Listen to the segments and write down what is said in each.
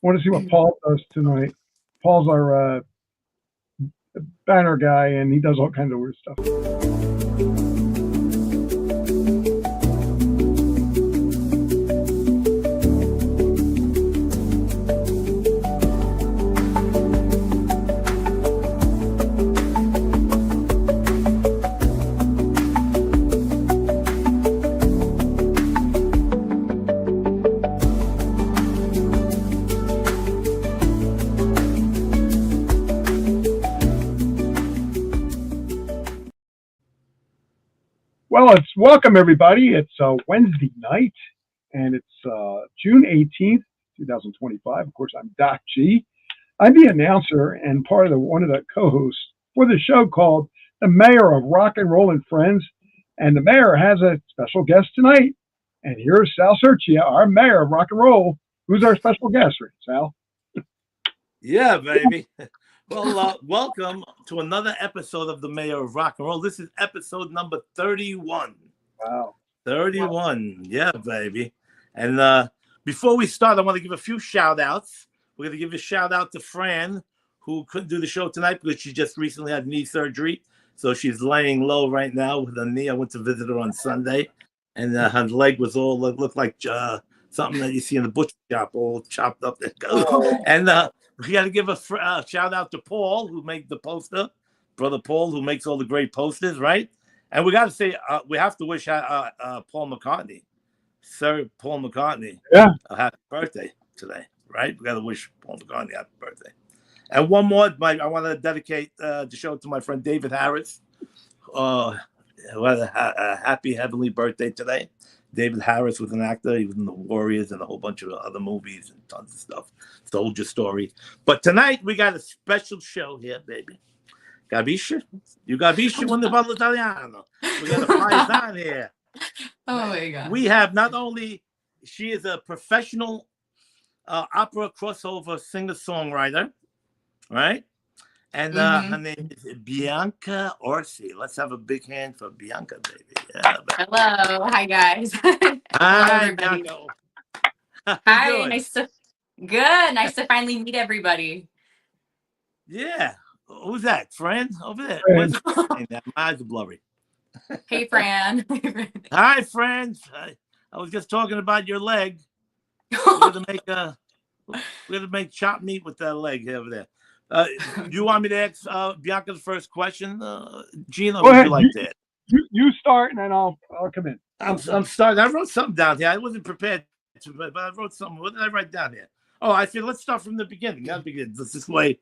want to see what Paul does tonight. Paul's our banner guy, and he does all kinds of weird stuff. Well, it's welcome everybody. It's Wednesday night, and it's June 18th, 2025. Of course, I'm Doc G. I'm the announcer and part of one of the co-hosts for the show called The Mayor of Rock and Roll and Friends. And the mayor has a special guest tonight. And here's Sal Serchia, our mayor of rock and roll. Who's our special guest, Sal? Yeah, baby. Well, welcome to another episode of the Mayor of Rock and Roll. This is episode number 31. Wow. 31. Yeah, baby. And before we start, I want to give a few shout outs. We're going to give a shout out to Fran, who couldn't do the show tonight because she just recently had knee surgery. So she's laying low right now with her knee. I went to visit her on Sunday, and her leg was all looked like something that you see in the butcher shop, all chopped up. And we got to give a shout out to Paul, who made the poster, brother Paul, who makes all the great posters, right? And we got to say, we have to wish Paul McCartney, Sir Paul McCartney, a happy birthday today, right? We got to wish Paul McCartney a happy birthday. And one more, I want to dedicate the show to my friend David Harris, who had a happy heavenly birthday today. David Harris was an actor. He was in The Warriors and a whole bunch of other movies and tons of stuff. Soldier Story. But tonight we got a special show here, baby. Capisci? You capisci quando parlo italiano? We got a paisana here. Oh my God. We have not only, she is a professional opera crossover singer-songwriter, right? And her name is Bianca Orsi. Let's have a big hand for Bianca, baby. Yeah, baby. Hello. Hi, guys. Hi, Bianca. Hi. Nice to finally meet everybody. Yeah. Who's that? Fran? Over there. Fran. My eyes are blurry. Hey, Fran. Hi, friends. I was just talking about your leg. We're gonna make chopped meat with that leg over there. You want me to ask Bianca the first question, Gina? Go ahead. Would you like that? You start, and then I'll come in. I'm starting. I wrote something down here. I wasn't prepared to, but I wrote something. What did I write down here? Oh, I said let's start from the beginning. Gotta begin this way,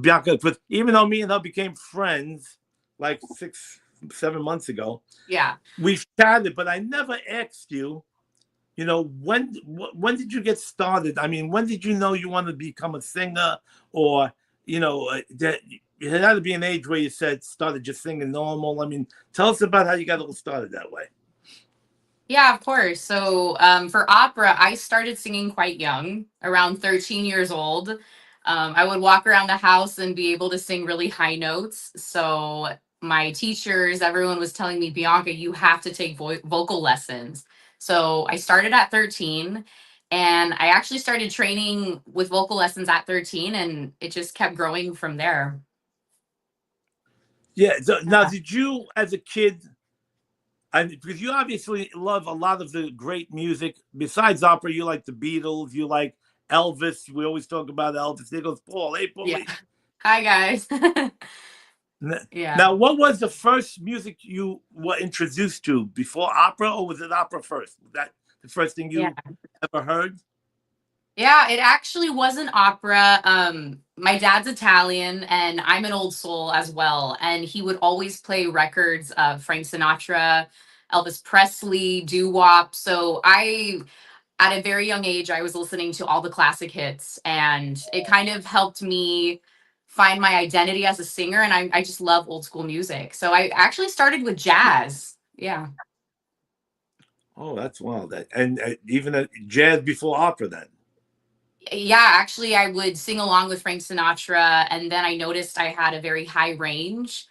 Bianca. But even though me and her became friends like 6-7 months ago, Yeah, we've chatted, but I never asked you. You know, when did you get started? I mean, when did you know you wanted to become a singer, or you know, that it had to be an age where you started just singing normal. I mean, tell us about how you got all started that way. yeah, of course. So for opera, I started singing quite young, around 13 years old. I would walk around the house and be able to sing really high notes. So my teachers, everyone was telling me, Bianca, you have to take vocal lessons. So I started at 13. And I actually started training with vocal lessons at 13, and it just kept growing from there. Yeah. So now, did you, as a kid, because you obviously love a lot of the great music, besides opera, you like the Beatles, you like Elvis. We always talk about Elvis. There goes Paul. Hey, Paul. Yeah. Hi, guys. Yeah. Now, what was the first music you were introduced to before opera, or was it opera first? Was that the first thing you ever heard? Yeah, it actually wasn't opera. My dad's Italian, and I'm an old soul as well. And he would always play records of Frank Sinatra, Elvis Presley, doo-wop. So at a very young age, I was listening to all the classic hits, and it kind of helped me find my identity as a singer. And I just love old school music. So I actually started with jazz. Yeah. Oh, that's wild. And even jazz before opera then? Yeah, actually, I would sing along with Frank Sinatra, and then I noticed I had a very high range.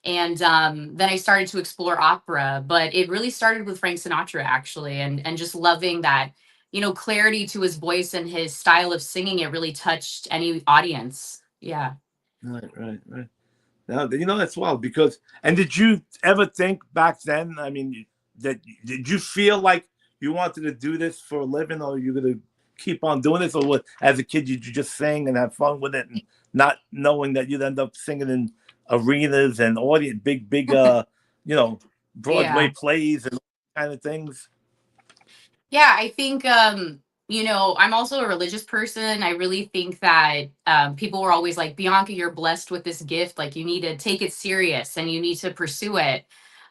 And then I started to explore opera, but it really started with Frank Sinatra, actually, and just loving that clarity to his voice and his style of singing. It really touched any audience. Yeah. Right. Now, that's wild because. And did you ever think back then? I mean, did you feel like you wanted to do this for a living, or you gonna keep on doing this, or what? As a kid, did you just sing and have fun with it, and not knowing that you'd end up singing in arenas and audience, big, Broadway Yeah. plays and kind of things? Yeah, I think I'm also a religious person. I really think that people were always like, Bianca, you're blessed with this gift. Like, you need to take it serious and you need to pursue it.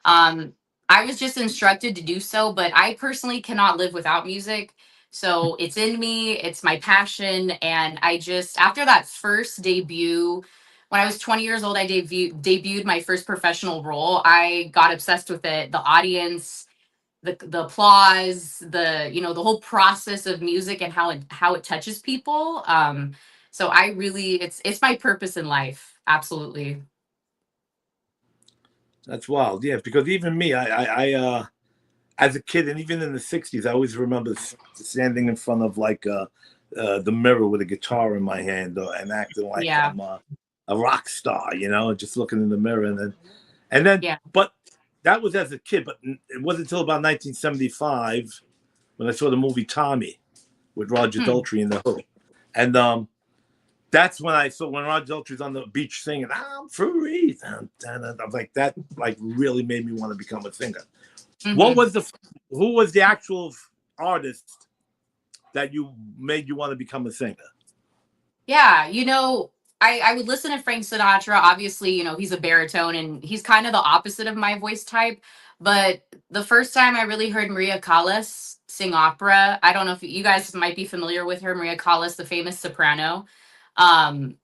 Um, I was just instructed to do so, but I personally cannot live without music. So it's in me, it's my passion. And I just, after that first debut, when I was 20 years old, I debuted my first professional role. I got obsessed with it. The audience, the applause, the whole process of music and how it touches people. So I really, it's my purpose in life. Absolutely. That's wild, yeah. Because even me, I as a kid, and even in the '60s, I always remember standing in front of the mirror with a guitar in my hand, and acting like Yeah. I'm a rock star, just looking in the mirror, and then, Yeah. but that was as a kid. But it wasn't until about 1975 when I saw the movie Tommy with Roger Hmm. Daltrey in the Who, and that's when I saw when Roger Daltrey's on the beach singing "I'm free." I was like, that really made me want to become a singer. What Hmm. was who was the actual artist that made you want to become a singer? Yeah. I would listen to Frank Sinatra. Obviously, he's a baritone and he's kind of the opposite of my voice type. But the first time I really heard Maria Callas sing opera, I don't know if you guys might be familiar with her, Maria Callas, the famous soprano. Um,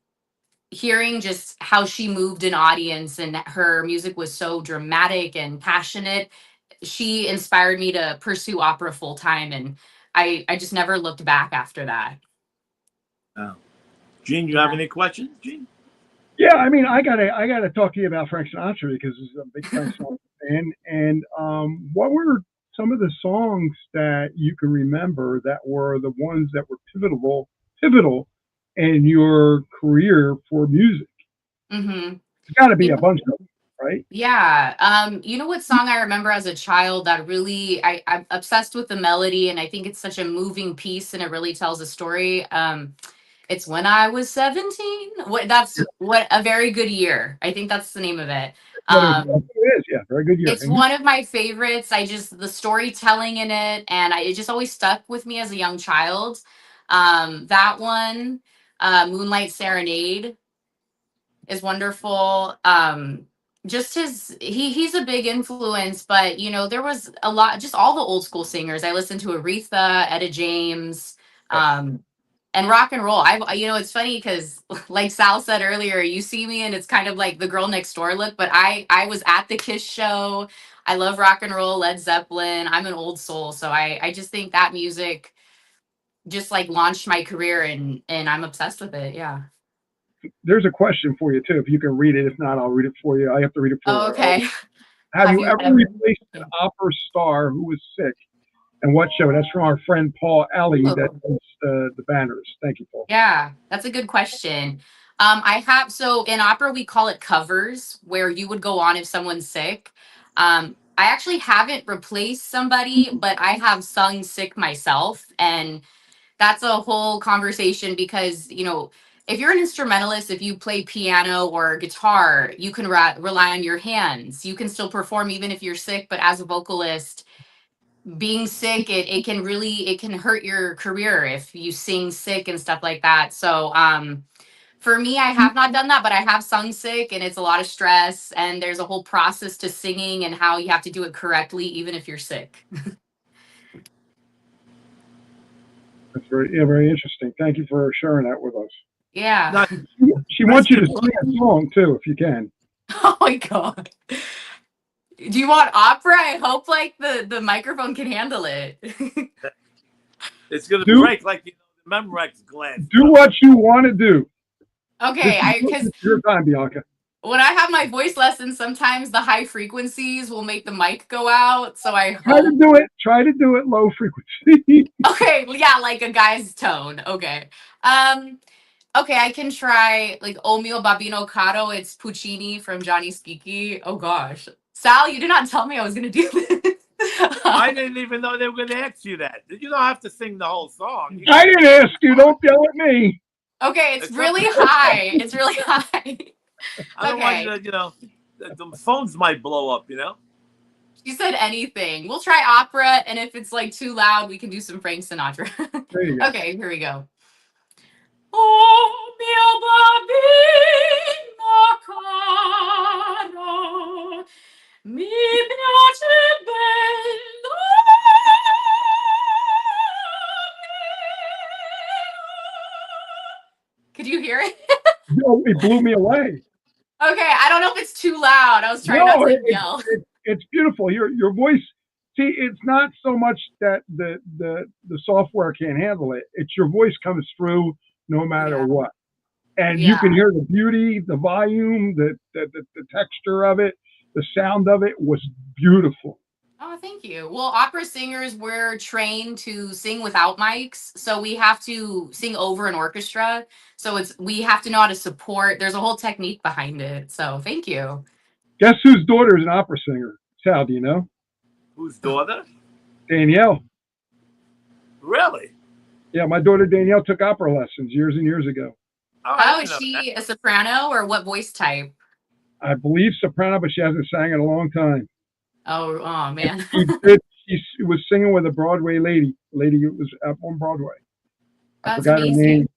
Hearing just how she moved an audience and her music was so dramatic and passionate, she inspired me to pursue opera full time. And I just never looked back after that. Oh. Gene, you have Yeah. any questions, Gene? Yeah, I mean, I gotta talk to you about Frank Sinatra because I'm a big Frank Sinatra fan. And what were some of the songs that you can remember that were the ones that were pivotal in your career for music? Hmm. There's got to be You a know, bunch of them, right? yeah. You know what song I remember as a child that really I'm obsessed with the melody and I think it's such a moving piece and it really tells a story. It's When I Was 17. What a very good year. I think that's the name of it. That's Um, what it is. Yeah, very good year. it's one of my favorites. The storytelling in it, and it just always stuck with me as a young child. That one, Moonlight Serenade, is wonderful. Just he's a big influence, but there was a lot, just all the old school singers. I listened to Aretha, Etta James, Yes. um, and rock and roll. It's funny because like Sal said earlier, you see me and it's kind of like the girl next door look, but I was at the Kiss show. I love rock and roll, Led Zeppelin. I'm an old soul, so I just think that music just like launched my career and I'm obsessed with it. Yeah. There's a question for you too. If you can read it, if not, I'll read it for you. I have to read it Oh, for. okay. Have Have you you ever ever? replaced an opera star who was sick? And what show? That's from our friend Paul Alley that Ooh. does the banners. Thank you, Paul. Yeah, that's a good question. I have so in opera we call it covers, where you would go on if someone's sick. I actually haven't replaced somebody, but I have sung sick myself, and that's a whole conversation because if you're an instrumentalist, if you play piano or guitar, you can rely on your hands. You can still perform even if you're sick, but as a vocalist, being sick it can hurt your career if you sing sick and stuff like that. So for me, I have not done that, but I have sung sick and it's a lot of stress and there's a whole process to singing and how you have to do it correctly even if you're sick. That's very interesting. Thank you for sharing that with us. Yeah. No, She that's wants you to good. sing a song too, if you can. Oh my god, do you want opera? I hope like the microphone can handle it. It's gonna Do break like the Memorex glass, do brother. what you want to do. This Okay, is I because your time, Bianca. when I have my voice lessons, sometimes the high frequencies will make the mic go out. So I Try to hope. do it. Try to do it low frequency. Okay, yeah, like a guy's tone. Okay. Um, okay, I can try like O mio babino caro. It's Puccini from Johnny Schicchi. Oh gosh. Sal, you did not tell me I was gonna do this. I didn't even know they were going to ask you that. You don't have to sing the whole song. You I can didn't ask you. Don't yell at me. Okay, it's it's up really to you. high. It's really high. I don't want you Okay. to, the phones might blow up, She said anything. We'll try opera, and if it's like too loud, we can do some Frank Sinatra. There you go. Okay, here we go. Oh mio bambino caro, mi piace bello. Could you hear it? No, it blew me away. Okay, I don't know if it's too loud. I was trying not No, to yell. it's beautiful. Your voice. See, it's not so much that the software can't handle it. It's your voice comes through no matter Yeah, what, and you yeah. can hear the beauty, the volume, the texture of it, the sound of it was beautiful. Oh, thank you. Well, opera singers, we're trained to sing without mics, so we have to sing over an orchestra. So we have to know how to support. There's a whole technique behind it. So thank you. Guess whose daughter is an opera singer? Sal, do you know? Whose daughter? Danielle. Really? Yeah, my daughter Danielle took opera lessons years and years ago. Oh, I Oh, didn't is know that. she a soprano or what voice type? I believe soprano, but she hasn't sang in a long time. Oh man. She did. She was singing with a Broadway lady who was up on Broadway. I That's forgot her name, amazing.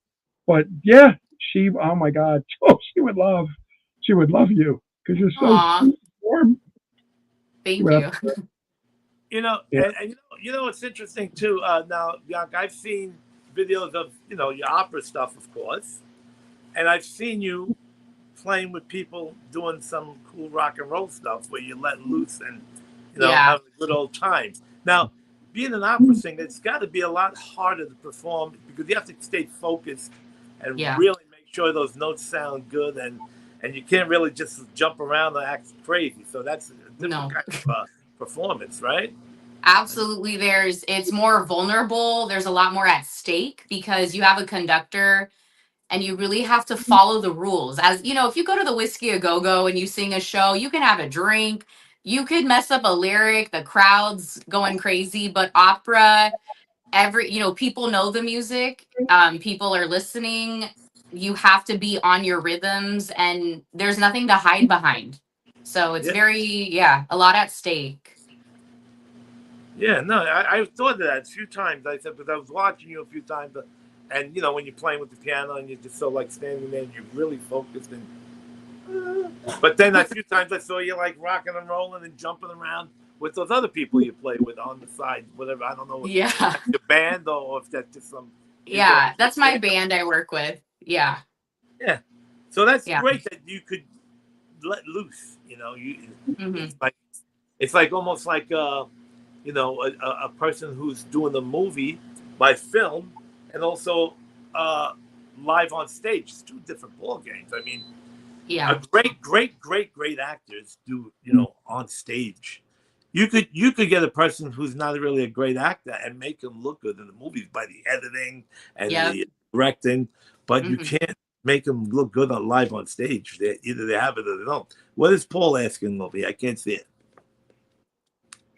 but yeah, she. Oh my God, oh, she would love you because you're so Aw, sweet, and warm. She thank would have, you. yeah, And what's interesting too. Now, Bianca, I've seen videos of your opera stuff, of course, and I've seen you playing with people doing some cool rock and roll stuff where you let loose and Yeah, having a good old time. Now, being an opera singer, it's got to be a lot harder to perform because you have to stay focused and yeah. really make sure those notes sound good, and you can't really just jump around and act crazy. So that's a different No. kind of performance, right? Absolutely, it's more vulnerable. There's a lot more at stake because you have a conductor and you really have to follow the rules. As you know, if you go to the Whiskey a Go Go and you sing a show, you can have a drink, you could mess up a lyric, the crowd's going crazy, but opera, people know the music, people are listening. You have to be on your rhythms and there's nothing to hide behind. So it's Yeah. very, a lot at stake. Yeah, no, I thought of that a few times. I said, but I was watching you a few times, and when you're playing with the piano and you're just so like standing there and you're really focused, but then a few times I saw you like rocking and rolling and jumping around with those other people you play with on the side, whatever. I don't know if Yeah. that's your band or if that's just some you doing Yeah, it that's my yourself. band I work with. Yeah. Yeah, so that's Yeah. great that you could let loose. Hmm. It's like almost like a person who's doing the movie by film and also uh, live on stage. It's two different ball games. I mean, a Yeah. great actors do on stage. You could get a person who's not really a great actor and make them look good in the movies by the editing and Yep. the directing, but you Hmm. can't make them look good on live on stage. Either they have it or they don't. What is Paul asking over here? I can't see it.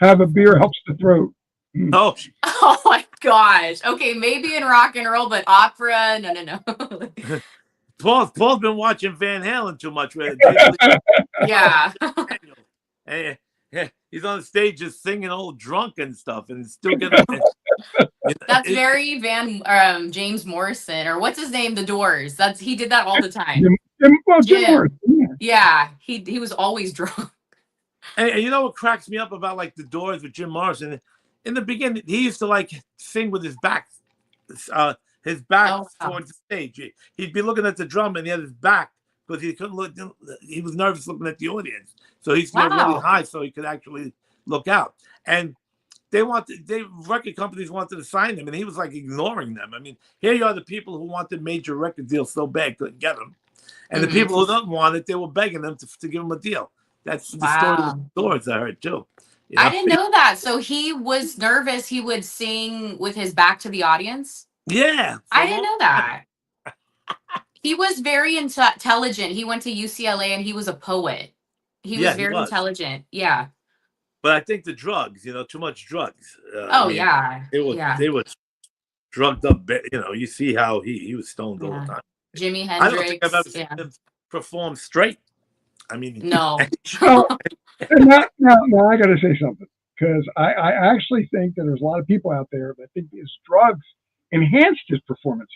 have a beer helps the throat. Mm. Oh, Oh my gosh. Okay, maybe in rock and roll, but opera, no, no, no. Paul's been watching Van Halen too much. Where Yeah. Daniel, and he's on stage just singing all drunk and stuff, and still getting. That's very James Morrison, or what's his name? The Doors. He did that all the time. Jim Jim. Morrison. Yeah. Yeah. He was always drunk. And you know what cracks me up about like the Doors with Jim Morrison? In the beginning, he used to like sing with uh, his back Oh wow. towards the stage. He'd be looking at the drum and he had his back because he couldn't look. He was nervous looking at the audience, so he used to get really Wow. high so he could actually look out. And record companies wanted to sign him, and he was like ignoring them. I mean, here you are, the people who wanted major record deals so bad couldn't get them, And the people who don't want it, they were begging them to give them a deal. That's the story of the Doors I heard too. You know? I didn't know that. So he was nervous. He would sing with his back to the audience. Yeah. I didn't know that. He was very intelligent. He went to UCLA and he was a poet. He was very intelligent. Yeah. But I think the drugs, too much drugs. Yeah. They were drugged up. You see how he was stoned all the time. Jimi Hendrix. I don't think I've ever seen him perform straight. I mean, no. Now I got to say something, because I actually think that there's a lot of people out there that think his drugs enhanced his performances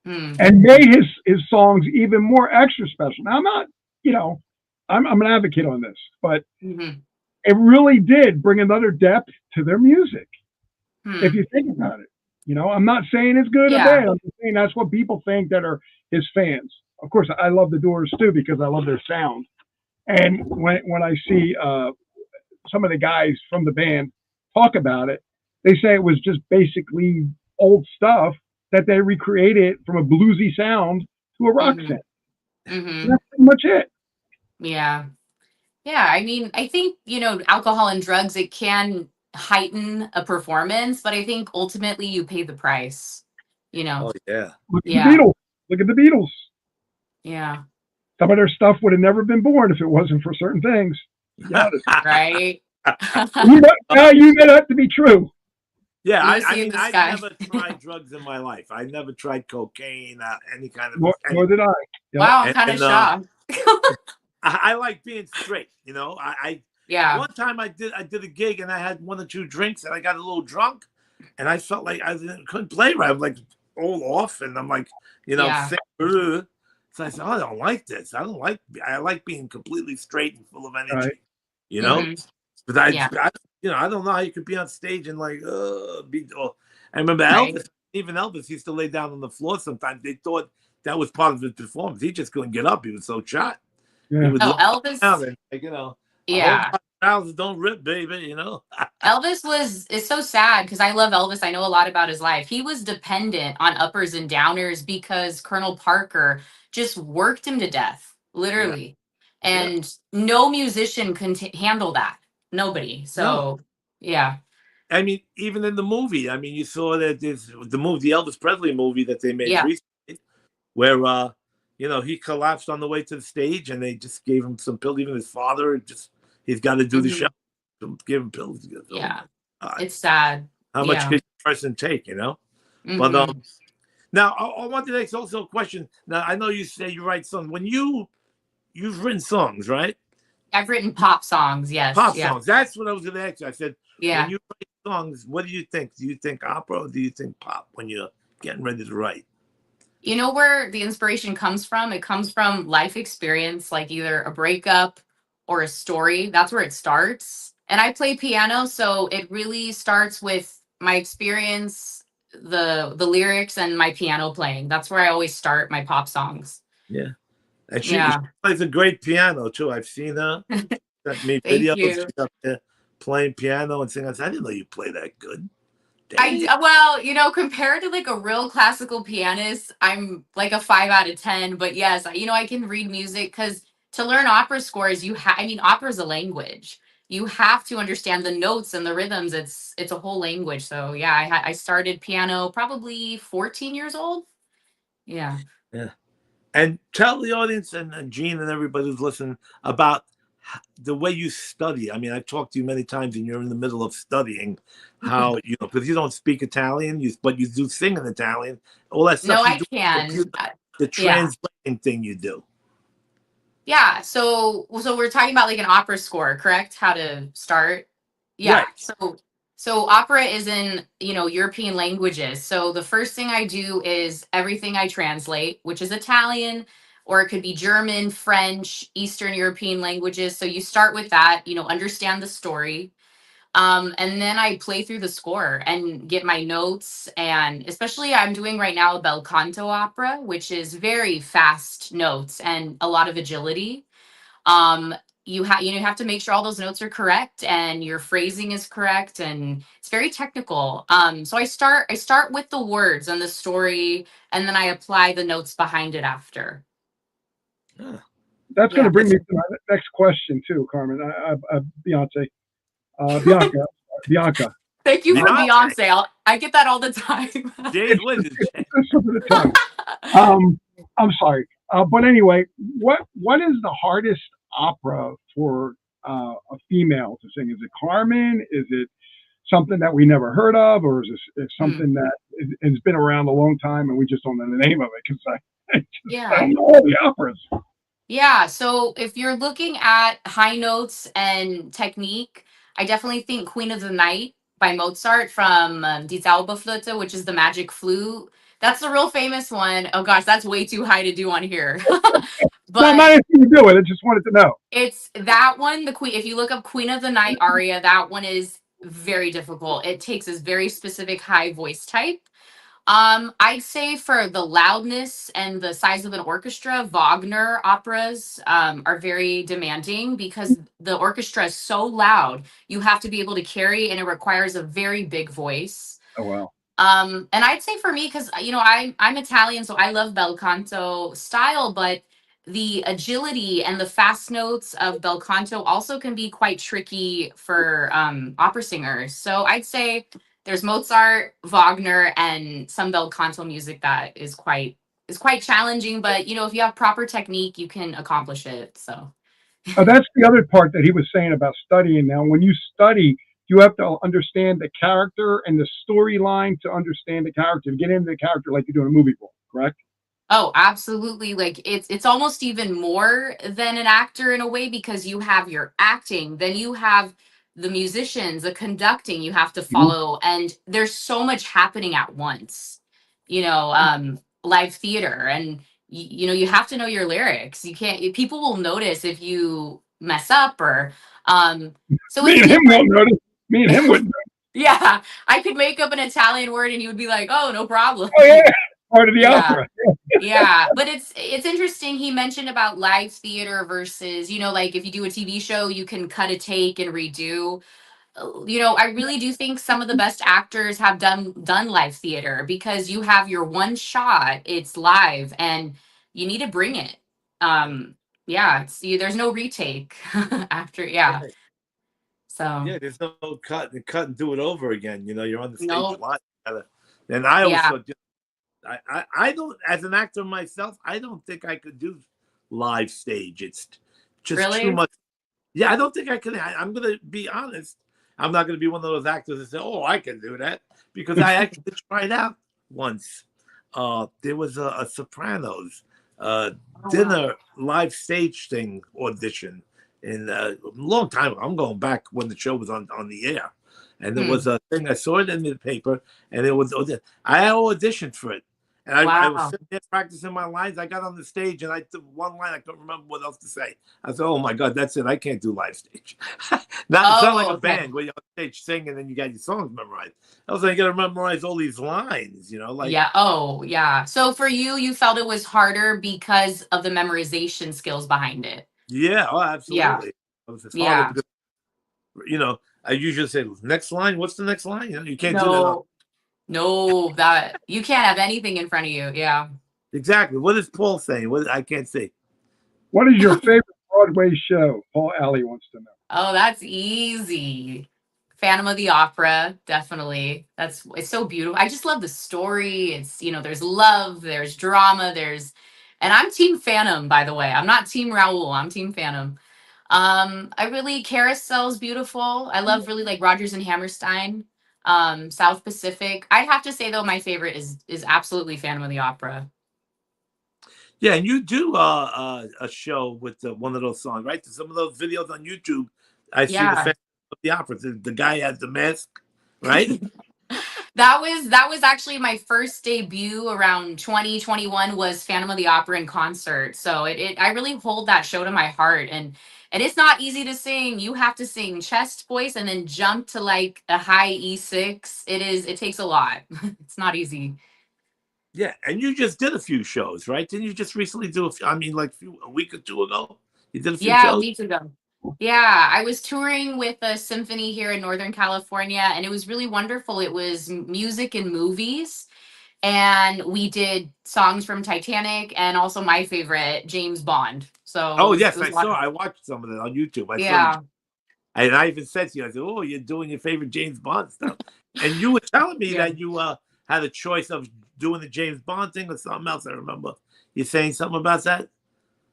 and made his songs even more extra special. Now I'm not, I'm an advocate on this, but it really did bring another depth to their music. If you think about it, I'm not saying it's good or bad. I'm just saying that's what people think that are his fans. Of course, I love the Doors too because I love their sound. And when I see some of the guys from the band talk about it, they say it was just basically old stuff that they recreated from a bluesy sound to a rock sound. And that's pretty much it. Yeah. Yeah. I mean, I think, alcohol and drugs, it can heighten a performance, but I think ultimately you pay the price, Oh, yeah. Look at the Beatles. Look at the Beatles. Yeah. Some of their stuff would have never been born if it wasn't for certain things. Yeah. Right. You know that to be true. Yeah, I never tried drugs in my life. I never tried cocaine, any kind of. Nor did I. Yep. Wow, I'm kind of shocked. I like being straight. One time I did a gig and I had 1 or 2 drinks and I got a little drunk, and I felt like I couldn't play right. I'm like all off, and I'm like, so I said, I don't like this. I like being completely straight and full of energy. Right. But I don't know how you could be on stage and like I remember Elvis. Even Elvis used to lay down on the floor sometimes. They thought that was part of his performance. He just couldn't get up. He was so shot. Yeah. He would Elvis. And, trousers don't rip, baby. Elvis is so sad because I love Elvis. I know a lot about his life. He was dependent on uppers and downers because Colonel Parker just worked him to death, literally. Yeah. And no musician can handle that. Nobody. So, yeah. I mean, even in the movie, you saw that the Elvis Presley movie that they made recently, where he collapsed on the way to the stage, and they just gave him some pills. Even his father, he's got to do the show. Give him pills. Yeah, it's sad. How much could a person take? But now I wanted to ask also a question. Now I know you say you write songs. When you've written songs, right? I've written pop songs. Yes, pop songs. That's what I was going to ask you. I said, when you write songs, what do you think? Do you think opera or do you think pop when you're getting ready to write? You know where the inspiration comes from? It comes from life experience, like either a breakup or a story. That's where it starts. And I play piano, so it really starts with my experience, the lyrics, and my piano playing. That's where I always start my pop songs. Yeah. And she plays a great piano too. I've seen her. Sent me videos. She's up there playing piano and singing. I didn't know you play that good. Well, compared to like a real classical pianist, I'm like a 5 out of 10. But yes, I can read music because to learn opera scores, opera is a language. You have to understand the notes and the rhythms. It's a whole language. So yeah, I started piano probably 14 years old. Yeah. Yeah. And tell the audience and Gene and everybody who's listening about the way you study. I've talked to you many times, and you're in the middle of studying how because you don't speak Italian, but you do sing in Italian. All that stuff. No, I can. The translating thing you do. Yeah. So we're talking about like an opera score, correct? How to start? Yeah. Right. So opera is in, European languages. So the first thing I do is everything I translate, which is Italian, or it could be German, French, Eastern European languages. So you start with that, understand the story. And then I play through the score and get my notes. And especially I'm doing right now a bel canto opera, which is very fast notes and a lot of agility. You have to make sure all those notes are correct and your phrasing is correct, and it's very technical. So I start with the words and the story, and then I apply the notes behind it after. Huh. That's going Yeah. to bring me to my next question too, Carmen. Bianca, Bianca. Thank you for Beyonce. Beyonce. I get that all the time. Jay, It's what just, is it? it's a slip of the tongue. I'm sorry, but anyway, what is the hardest opera for a female to sing? Is it Carmen? Is it something that we never heard of, or is it Hmm. something that has been around a long time and we just don't know the name of it? Because I Yeah. don't know all the operas. Yeah, so if you're looking at high notes and technique, I definitely think Queen of the Night by Mozart from Die Zauberflöte, which is the magic flute. That's the real famous one. Oh gosh, that's way too high to do on here. No, But not anything to do with it. Just wanted to know. it's that one, the Queen. If you look up Queen of the Night aria, that one is very difficult. It takes this very specific high voice type. I'd say for the loudness and the size of an orchestra, Wagner operas are very demanding because the orchestra is so loud. You have to be able to carry, and it requires a very big voice. Oh wow. And I'd say for me, because I'm Italian, so I love bel canto style, but the agility and the fast notes of bel canto also can be quite tricky for opera singers. So I'd say there's Mozart, Wagner, and some bel canto music that is quite challenging. But if you have proper technique, you can accomplish it. So That's the other part that he was saying about studying. Now, when you study, you have to understand the character and the storyline to understand the character, to get into the character like you do in a movie role, correct? oh, absolutely. Like it's almost even more than an actor in a way because you have your acting, then you have the musicians, the conducting you have to Mhm. follow, and there's so much happening at once. Live theater, and you have to know your lyrics. You can't People will notice if you mess up or so Me it's and him different. won't notice. Me and him wouldn't. Yeah, I could make up an Italian word and you would be like, "Oh, no problem." Oh yeah, part of the Yeah. opera. Yeah, but it's interesting. He mentioned about live theater versus, like if you do a TV show, you can cut a take and redo. I really do think some of the best actors have done live theater because you have your one shot, it's live, and you need to bring it. Um, yeah, there's no retake after, yeah. Yeah, So yeah. There's no cut and do it over again. You're on the stage no, live. And I always yeah, thought, I don't, as an actor myself, I don't think I could do live stage. It's just too really, much. Yeah, I don't think I can. I'm going to be honest. I'm not going to be one of those actors that say, "Oh, I can do that," because I actually tried out once. There was a Sopranos uh, oh wow, dinner live stage thing audition in a long time ago. I'm going back when the show was on the air, and there was hmm. a thing I saw it in the paper, and it was I auditioned for it, and I was Wow. sitting there practicing my lines. I got on the stage, and I took one line. I couldn't remember what else to say. I said, "Oh my God, that's it. I can't do live stage." It's not like Oh, a okay. band where you're on stage singing and then you got your songs memorized. Also, you got to memorize all these lines. Like Yeah. Oh, yeah. So for you, you felt it was harder because of the memorization skills behind it. yeah, oh, Yeah. absolutely. It's harder Yeah. because I usually say next line. What's the next line? You can't do that. No, no, that you can't have anything in front of you. Yeah. Exactly. What is Paul saying? What I can't say. What is your favorite Broadway show? Paul Alley wants to know. Oh, that's easy. Phantom of the Opera, definitely. It's so beautiful. I just love the story. There's love, there's drama, and I'm Team Phantom, by the way. I'm not Team Raoul. I'm Team Phantom. I really Carousel's beautiful. I love really like Rogers and Hammerstein. South Pacific. I'd have to say though, my favorite is absolutely Phantom of the Opera. Yeah, and you do a show with one of those songs, right? Some of those videos on YouTube, I see the Yeah. Phantom of the Opera. The guy has the mask, right? That was actually my first debut around 2021 was Phantom of the Opera in concert. So I really hold that show to my heart, and it's not easy to sing. You have to sing chest voice and then jump to like a high E6. It takes a lot. It's not easy. Yeah, and you just did a few shows, right? Didn't you just recently do a few? I mean, like a week or two ago, you did a few Yeah, shows. weeks ago. Yeah, I was touring with a symphony here in Northern California, and it was really wonderful. It was music and movies. and we did songs from Titanic and also my favorite, James Bond. So Oh it yes, was I a lot saw. of, I watched some of it on YouTube. I saw the, yeah. and I even said to you, I said, "Oh, you're doing your favorite James Bond stuff," and you were telling me Yeah. that you had a choice of doing the James Bond thing or something else. I remember you saying something about that,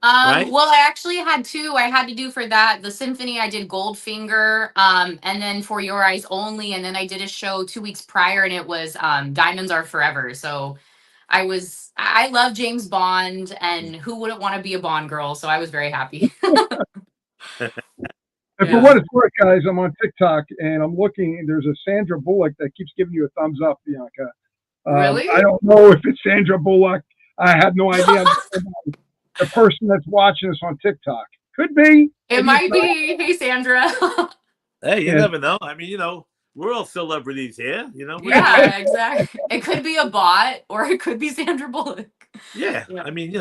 right? Well, I actually had two. I had to do for that the symphony. I did Goldfinger, and then For Your Eyes Only, and then I did a show 2 weeks prior, and it was Diamonds Are Forever. So I love James Bond, and who wouldn't want to be a Bond girl? So I was very happy. And for what Yeah. it's worth, guys, I'm on TikTok and I'm looking, and there's a Sandra Bullock that keeps giving you a thumbs up, Bianca. Really? I don't know if it's Sandra Bullock. I have no idea. I'm just the person that's watching us on TikTok. Could be. It Maybe it's might not. be. Hey, Sandra. Hey, you And never know. I mean, we're all celebrities here. We're doing. Yeah, exactly. It could be a bot, or it could be Sandra Bullock. Yeah, Yeah. I mean,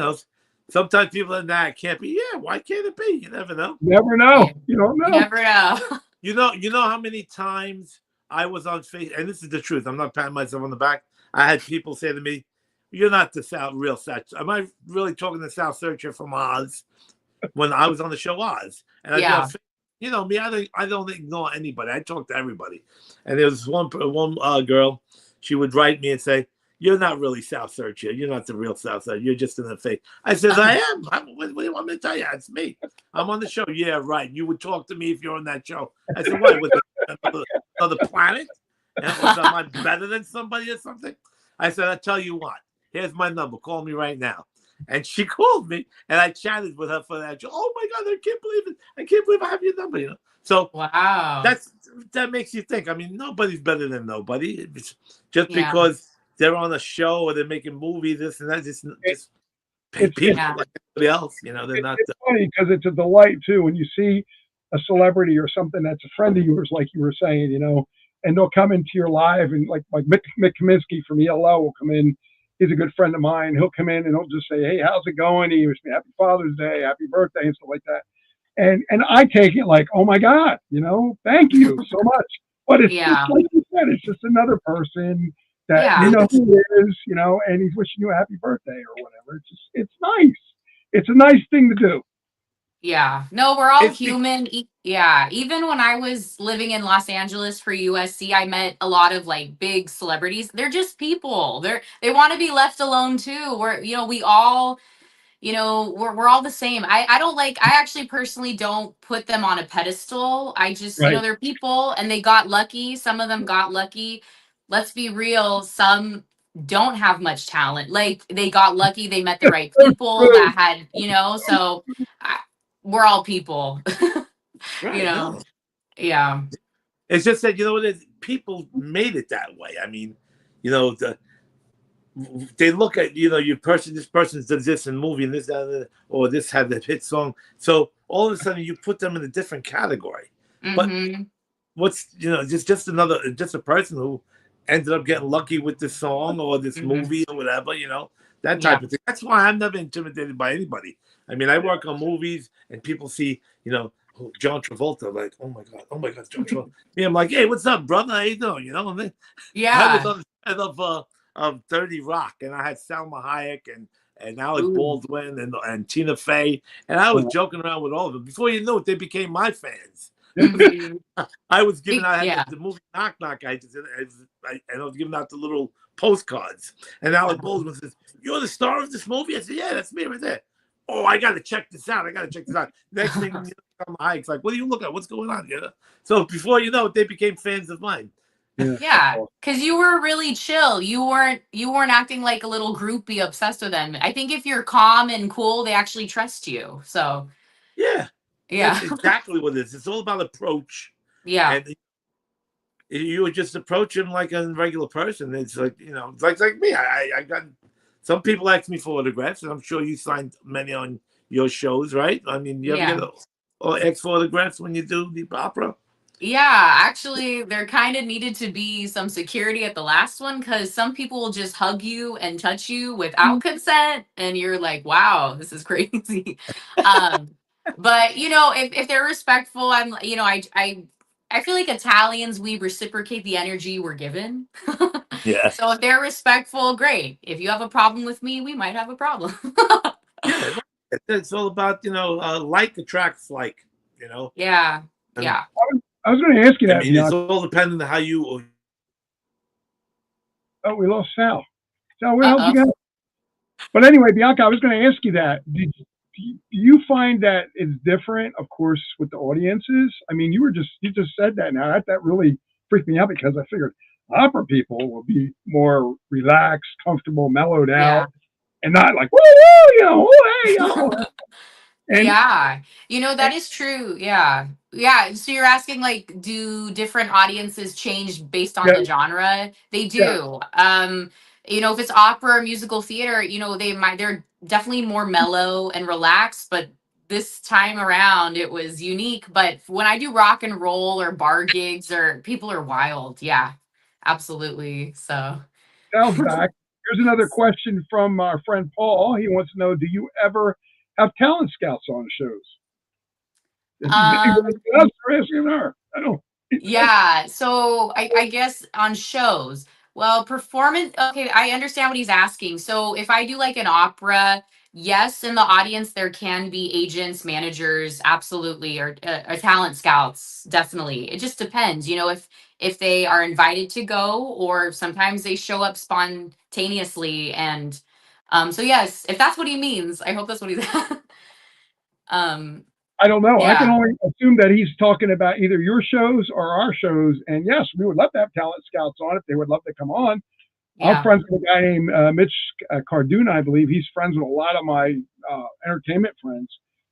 sometimes people are nah, it can't be. Yeah, why can't it be? You never know. never know. Yeah. You don't You know. never know. You know how many times I was on Facebook, and this is the truth. I'm not patting myself on the back. I had people say to me, "You're not the real South. Am I really talking to South Searcher from Oz?" When I was on the show Oz, and I'd be on Yeah. Facebook. You know me, I don't ignore anybody. I talk to everybody. And there was one girl, she would write me and say, "You're not really South Searcher. You're not the real South Searcher. You're just in the fake." I said, "I am. What do you want me to tell you? It's me. I'm on the show." "Yeah, right. You would talk to me if you're on that show." I said, "What? With another planet? And was am I better than somebody or something?" I said, "I'll tell you what. Here's my number. Call me right now." And she called me, and I chatted with her for that. Oh my God, I can't believe it! I can't believe I have your number. So Wow. that makes you think. I mean, nobody's better than nobody. It's just Yeah. because they're on a show or they're making movies, this and that. It, Just pay it's people Yeah. like everybody else. They're not. it's funny because it's a delight too when you see a celebrity or something that's a friend of yours, like you were saying, and they'll come into your live and like Mick Kaminsky from ELO will come in. He's a good friend of mine. He'll come in and he'll just say, "Hey, how's it going?" He wish me happy Father's Day, happy birthday, and stuff like that. And I take it like, oh my God, thank you so much. But it's just Yeah. like you said, it's just another person that you Yeah. know who is, and he's wishing you a happy birthday or whatever. It's nice. It's a nice thing to do. Yeah. No, we're all It's human. Yeah. Even when I was living in Los Angeles for USC, I met a lot of like big celebrities. They're just people. They want to be left alone too. We all, we're all the same. I don't like, I actually personally don't put them on a pedestal. I just, Right. they're people and they got lucky. Some of them got lucky. Let's be real. Some don't have much talent. Like they got lucky. They met the right people True. that had, so I, we're all people, you right. know? No, Yeah. it's just that people made it that way. I mean, the they look at your person. This person does this in movie and this that, or this had the hit song. So all of a sudden you put them in a different category. But Mm-hmm. what's just a person who ended up getting lucky with this song or this Mm-hmm. movie or whatever. That Yeah. type of thing. That's why I'm never intimidated by anybody. I mean, I work on movies and people see John Travolta, like, oh my God, John Travolta. Yeah, I'm like, hey, what's up, brother? How you doing? I was Yeah. on the set of 30 Rock, and I had Salma Hayek and Alec Ooh. Baldwin and Tina Fey, and I was joking around with all of them. Before you know it, they became my fans. Mm-hmm. I had Yeah. the movie Knock Knock. And I was giving out the little postcards. And Alec Baldwin says, "You're the star of this movie?" I said, "Yeah, that's me right there." "Oh, I got to check this out. I got to check this out." Next thing, Salma Hayek's like, "What do you look at? What's going on?" So before you know it, they became fans of mine. Yeah. Yeah, because you were really chill. You weren't acting like a little groupie obsessed with them. I think if you're calm and cool, they actually trust you. So Yeah, yeah. that's exactly what it is. It's all about approach. Yeah. And you would just approach him like a regular person. It's like it's like me. I got some people ask me for autographs, and I'm sure you signed many on your shows, right? I mean, you ever Yeah. get or X autographs when you do the opera? Yeah, actually, there kind of needed to be some security at the last one because some people will just hug you and touch you without consent, and you're like, "Wow, this is crazy." um, but if they're respectful, I'm, I feel like Italians, we reciprocate the energy we're given. Yeah. So if they're respectful, great. If you have a problem with me, we might have a problem. Yeah, it's all about like attracts like, Yeah. and Yeah. I was going to ask you I that, mean it's Bianca. all dependent on how you. Oh, we lost Sal. Sal, where the hell did Uh-oh. you go? But anyway, Bianca, I was going to ask you that. Do you find that it's different, of course, with the audiences? I mean, you just said that now. That really freaked me out because I figured opera people will be more relaxed, comfortable, mellowed Yeah. out, and not like, woo, woo, oh, hey, and, Yeah, that is true. Yeah. Yeah. So you're asking, like, do different audiences change based on yeah, the genre? They yeah. do. If it's opera or musical theater, they're definitely more mellow and relaxed, but this time around it was unique. But when I do rock and roll or bar gigs, or people are wild. Yeah, absolutely. So Sal's back. Here's another question from our friend Paul. He wants to know, do you ever have talent scouts on shows? This is um us asking her. I don't. Yeah, so I guess on shows. Well, performance, okay, I understand what he's asking. So if I do like an opera, yes, in the audience there can be agents, managers, absolutely, or talent scouts, definitely. It just depends, if they are invited to go, or sometimes they show up spontaneously. And so yes, if that's what he means, I hope that's what he's um I don't know. I can yeah. only assume that he's talking about either your shows or our shows. And yes, we would love to have talent scouts on if they would love to come on. I'm Yeah. friends with a guy named Mitch Carduna, I believe. He's friends with a lot of my entertainment friends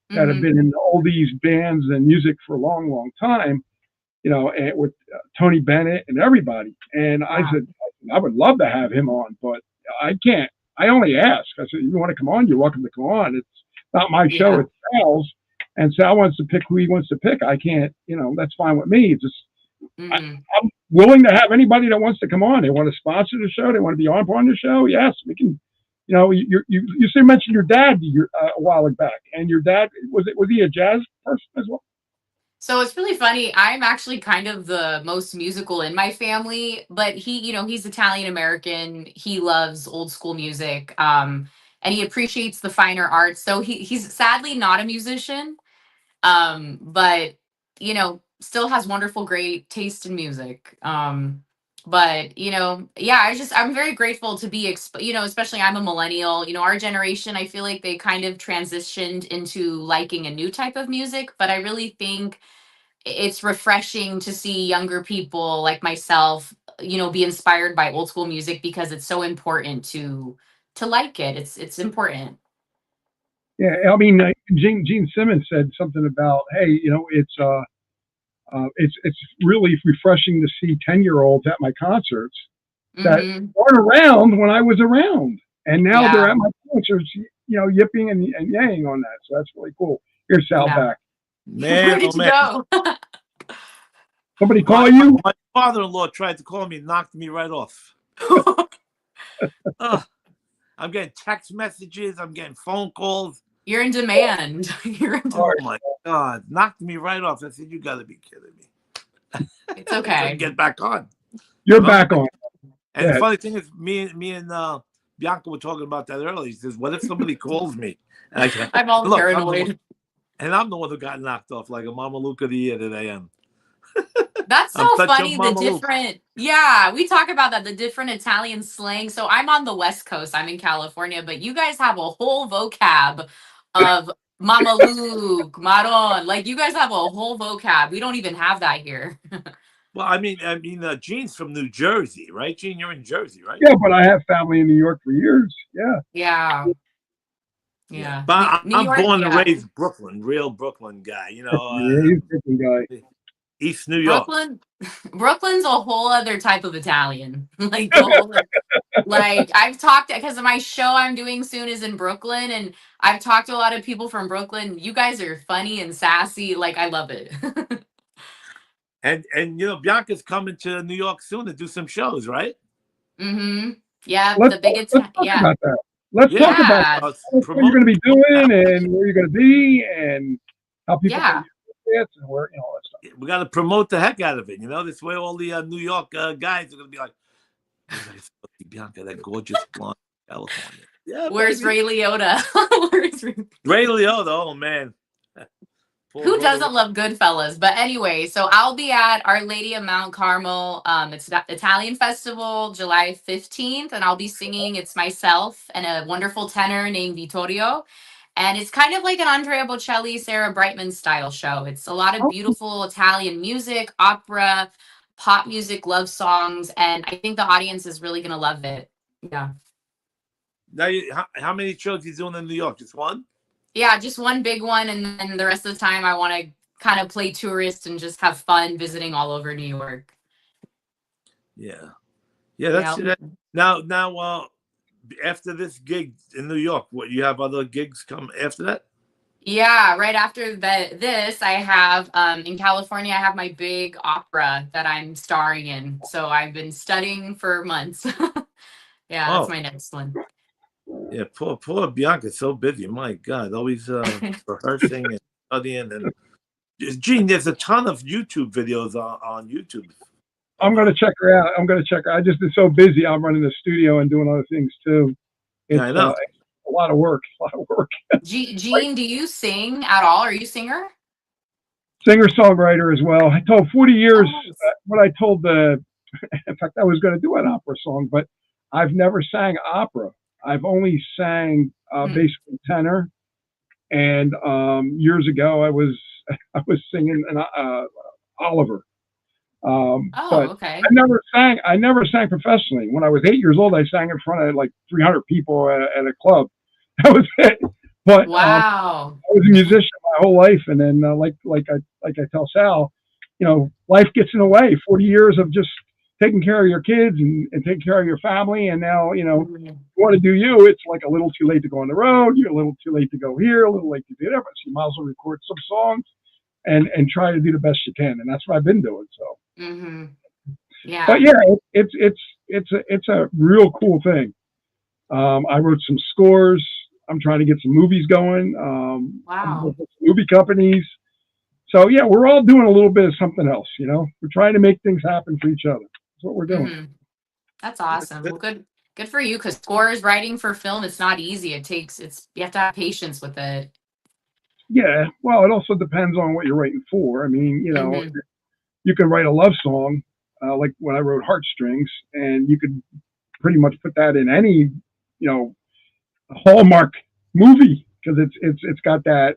that have Mhm. been in the oldies bands and music for a long, long time. And with Tony Bennett and everybody. And I Wow. said, I would love to have him on, but I can't. I only ask. I said, you want to come on? You're welcome to come on. It's not my show. Yeah. It's Sal's. And Sal wants to pick who he wants to pick. I can't, that's fine with me. Just, I, Mhm. I'm willing to have anybody that wants to come on. They want to sponsor the show. They want to be on the show. Yes, we can. You mentioned your dad a while back, and your dad was he a jazz person as well? So it's really funny. I'm actually kind of the most musical in my family, but he's Italian American. He loves old school music. And he appreciates the finer arts. So he's sadly not a musician. But still has wonderful, great taste in music. But yeah, I'm very grateful to be especially I'm a millennial. Our generation, I feel like they kind of transitioned into liking a new type of music, but I really think it's refreshing to see younger people like myself, be inspired by old school music, because it's so important to like it. It's important. Yeah, I mean, Gene Simmons said something about, hey, it's really refreshing to see 10-year-olds at my concerts that Hmm. weren't around when I was around, and now they're Yeah. at my concerts, yipping and yaying on that. So that's really cool. Here's Sal Yeah. back. Man, Where oh did you man, go? Somebody call my you? my father-in-law tried to call me, knocked me right off. Oh, I'm getting text messages. I'm getting phone calls. You're in demand. You're in All demand. Oh my God, knocked me right off. I said, "You got to be kidding me!" It's I couldn't okay. get back on. You're But back on. and the Yeah. funny thing is, me and Bianca were talking about that earlier. He says, "What if somebody calls me?" And I go, I'm all "Look, I'm the one, paranoid. and I'm the one who got knocked off like a Mama Luke of the year that I am. That's so I'm such a funny. The Mama Luke." different, yeah, we talk about that, the different Italian slang. So I'm on the West Coast, I'm in California, but you guys have a whole vocab of Mama Luke, Maron. Like, you guys have a whole vocab. We don't even have that here. Well, Gene's from New Jersey, right? Gene, you're in Jersey, right? Yeah, but I have family in New York for years. Yeah. Yeah. Yeah, Yeah. but New I'm York, born and yeah. raised Brooklyn, real Brooklyn guy. Yeah, he's a different guy. East New York. Brooklyn's a whole other type of Italian. Like, the whole, like, I've talked, because my show I'm doing soon is in Brooklyn, and I've talked to a lot of people from Brooklyn. You guys are funny and sassy. Like, I love it. And Bianca's coming to New York soon to do some shows, right? Mm-hmm. Yeah, Let's the big let's talk yeah. about that. Let's talk Yeah. about Yeah. what you're going to be doing and where you're going to be and how people can Yeah. use it and where all that stuff. we got to promote the heck out of it. You know, this way all the New York guys are going to be like, Bianca, that gorgeous blonde from California. Yeah, Where's baby. Ray Liotta? Where's Ray Liotta, oh man. Who doesn't love Goodfellas? But anyway, so I'll be at Our Lady of Mount Carmel. It's an Italian festival, July 15th, and I'll be singing. It's myself and a wonderful tenor named Vittorio. And it's kind of like an Andrea Bocelli, Sarah Brightman style show. It's a lot of beautiful Italian music, opera, pop music, love songs, and I think the audience is really going to love it. Yeah. Now, how many shows you doing in New York? Just one? Yeah, just one big one, and then the rest of the time I want to kind of play tourist and just have fun visiting all over New York. Yeah, that's that. Now, after this gig in New York, what you have other gigs come after that? Yeah, right after this, I have in California, I have my big opera that I'm starring in. So I've been studying for months. Yeah, that's my next one. Yeah, poor Bianca's so busy. My God, always rehearsing and studying. And Gene, there's a ton of YouTube videos on YouTube. I'm going to check her out. I just been so busy. I'm running the studio and doing other things too. It's I know. a lot of work. Gene, do you sing at all? Are you a singer? Singer-songwriter as well. I told 40 years Nice. what I told in fact, I was going to do an opera song, but I've never sang opera. I've only sang basically tenor. And years ago, I was singing an Oliver. But okay. I never sang professionally. When I was 8 years old, I sang in front of like 300 people at a club. That was it. But Wow. I was a musician my whole life, and then like I tell Sal, life gets in the way. 40 years of just taking care of your kids and taking care of your family, and now you want to do you. It's like a little too late to go on the road. You're a little too late to go here. A little late to do whatever. So you might as well record some songs and try to do the best you can, and that's what I've been doing. So, yeah. But yeah, it's a real cool thing. I wrote some scores. I'm trying to get some movies going. Wow. Movie companies. So yeah, we're all doing a little bit of something else. We're trying to make things happen for each other. That's what we're doing. That's awesome. Well, good for you. Because scores writing for film, it's not easy. You have to have patience with it. Yeah. Well, it also depends on what you're writing for. I mean, you can write a love song, like when I wrote Heartstrings, and you could pretty much put that in any, Hallmark movie, because it's got that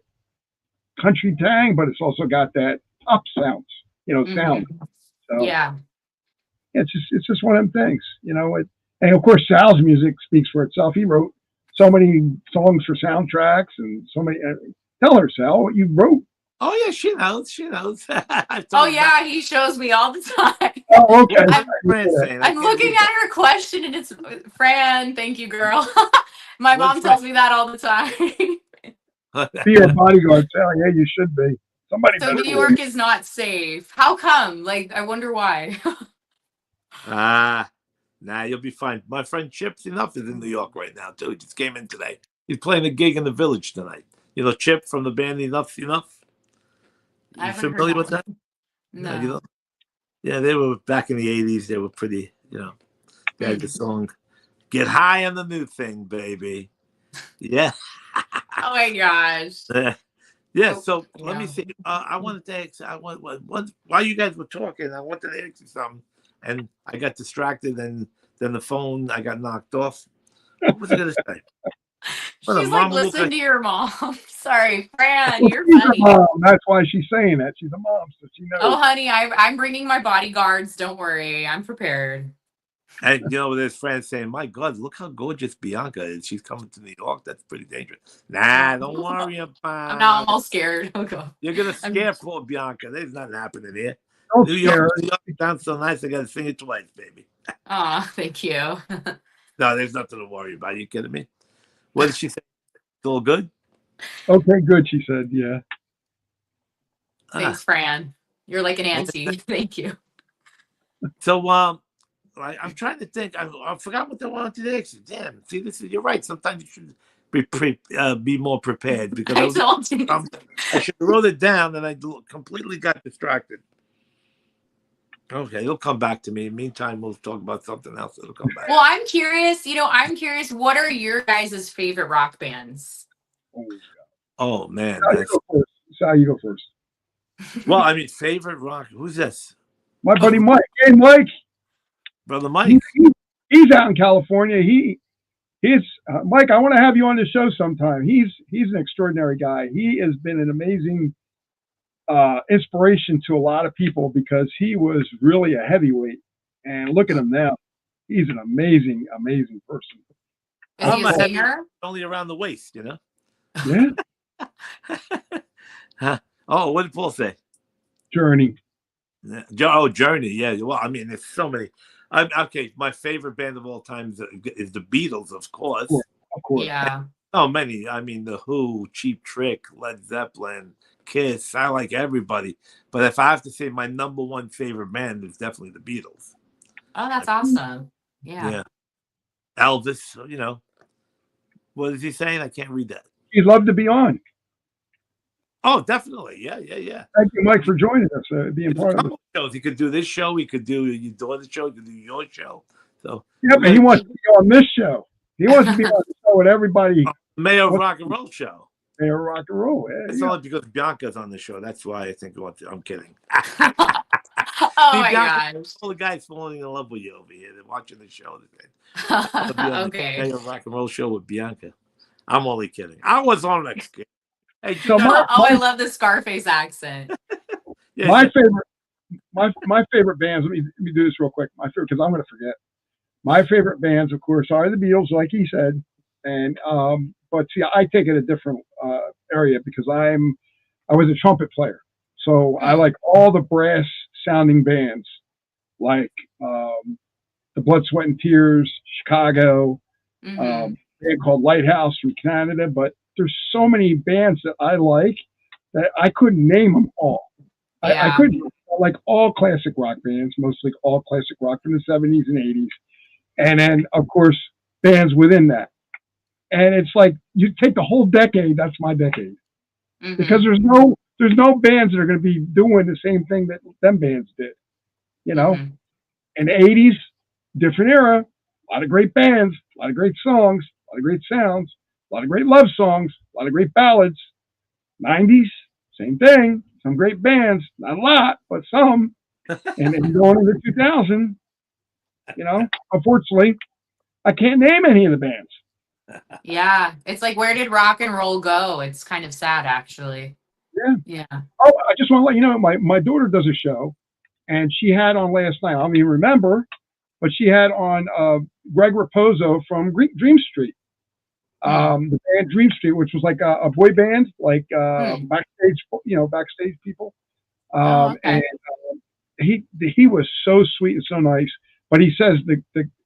country tang, but it's also got that pop sound. So yeah, it's just one of them things, and of course Sal's music speaks for itself. He wrote so many songs for soundtracks and so many. Tell her, Sal, what you wrote. Oh yeah, she knows. Oh yeah, he shows me all the time. Oh, okay. I'm looking at her question, and it's Fran. Thank you, girl. My mom tells me that all the time. Be your bodyguard, Sal. Yeah, you should be. Somebody. So New York is not safe. How come? Like, I wonder why. Nah, you'll be fine. My friend Chip Enough is in New York right now too. He just came in today. He's playing a gig in the Village tonight. Chip from the band Enough. You familiar with that? No. Yeah, they were back in the 80s. They were pretty, they had the song "Get High on the New Thing, Baby." Yeah. Oh my gosh. Yeah. So let me see. I wanted to ask. While you guys were talking, I wanted to ask you something, and I got distracted, and then the phone I got knocked off. What was I gonna say? She's like, listen to your mom. Sorry, Fran, you're she's funny. A mom. That's why she's saying that. She's a mom, so she knows. Oh, honey, I'm bringing my bodyguards. Don't worry, I'm prepared. And there's friends saying, "My God, look how gorgeous Bianca is. She's coming to New York. That's pretty dangerous." Nah, don't worry about it. I'm not all scared. Okay. You're gonna scare poor Bianca. There's nothing happening here. Don't New York sounds so nice. I gotta sing it twice, baby. Oh, thank you. No, there's nothing to worry about. Are you kidding me? What did she say? It's all good? Okay, good, she said, yeah. Thanks, Fran. You're like an auntie. Thank you. So, I'm trying to think. I forgot what I wanted to ask you. Damn. See, you're right. Sometimes you should be more prepared because I told you. I should have wrote it down and I completely got distracted. Okay, it'll come back to me. Meantime, we'll talk about something else. It'll come back. Well, I'm curious. I'm curious. What are your guys' favorite rock bands? Oh man, Sal, you go first. Well, I mean, favorite rock. Who's this? My buddy Mike. Hey, Mike. Brother Mike. He's out in California. He's Mike. I want to have you on the show sometime. He's an extraordinary guy. He has been an amazing inspiration to a lot of people because he was really a heavyweight. And look at him now. He's an amazing, amazing person. Is he a singer? Only around the waist, Yeah. Oh, what did Paul say? Journey. Oh, Journey. Yeah. Well, I mean, there's so many. Okay, my favorite band of all time is the Beatles, of course. Of course. Yeah. Oh, many. I mean, The Who, Cheap Trick, Led Zeppelin, Kiss. I like everybody. But if I have to say my number one favorite band, it's definitely the Beatles. Oh, that's awesome. Yeah. Elvis, What is he saying? I can't read that. He'd love to be on. Oh, definitely. Yeah. Thank you, Mike, for joining us, being part of it. Shows. He could do this show. He could do your daughter's show. He could do your show. So yeah, but he wants to be on this show. He wants to be on the show with everybody. Mayor of Rock and Roll show. Mayor of Rock and Roll. Yeah, it's only because Bianca's on the show. That's why I think I'm kidding. Oh my gosh! All the guys falling in love with you over here. They're watching the show today. Okay. Mayor of Rock and Roll show with Bianca. I'm only kidding. I was on that. Hey, so I love the Scarface accent. My favorite bands. Let me do this real quick. My favorite, because I'm going to forget. My favorite bands, of course, are the Beatles, like he said, and but see, I take it a different area because I was a trumpet player, so I like all the brass sounding bands, like the Blood, Sweat and Tears, Chicago, a band called Lighthouse from Canada. But there's so many bands that I like that I couldn't name them all. I couldn't. Like all classic rock bands, mostly all classic rock from the 70s and 80s. And then, of course, bands within that. And it's like you take the whole decade. That's my decade, because there's no bands that are going to be doing the same thing that them bands did. In the 80s, different era, a lot of great bands, a lot of great songs, a lot of great sounds, a lot of great love songs, a lot of great ballads. 90s, same thing. Some great bands, not a lot, but some. And then going into 2000, unfortunately, I can't name any of the bands. Yeah, it's like, where did rock and roll go? It's kind of sad, actually. Yeah. Oh, I just want to let you know, my daughter does a show, and she had on last night. I don't even remember, but she had on Greg Raposo from Dream Street. The band Dream Street, which was like a boy band, like backstage people. And he was so sweet and so nice. But he says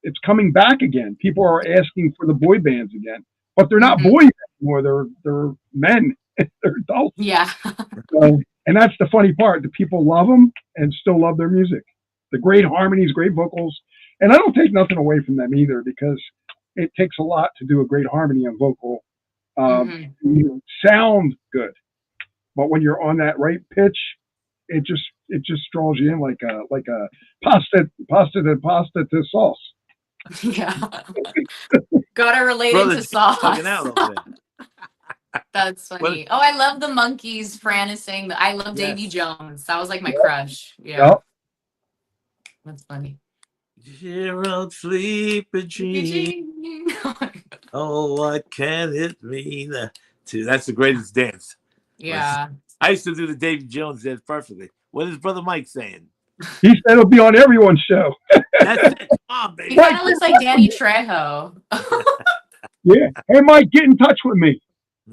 it's coming back again. People are asking for the boy bands again, but they're not boys anymore. They're men. They're adults. Yeah. And that's the funny part. The people love them and still love their music. The great harmonies, great vocals, and I don't take nothing away from them either, because it takes a lot to do a great harmony and vocal. You sound good, but when you're on that right pitch, it just draws you in like a pasta to sauce. Yeah. Gotta relate it to sauce. That's funny. Oh, I love the Monkees. Fran is saying that I love Davy Jones. That was like my crush. Yeah. Yep. That's funny. Gerald sleepy dream. Oh, what can it mean? That's the greatest dance. Yeah. I used to do the Davy Jones dance perfectly. What is Brother Mike saying? He said it'll be on everyone's show. That's it. Come on, baby. He kind of looks like Danny Trejo. Yeah. Hey, Mike, get in touch with me.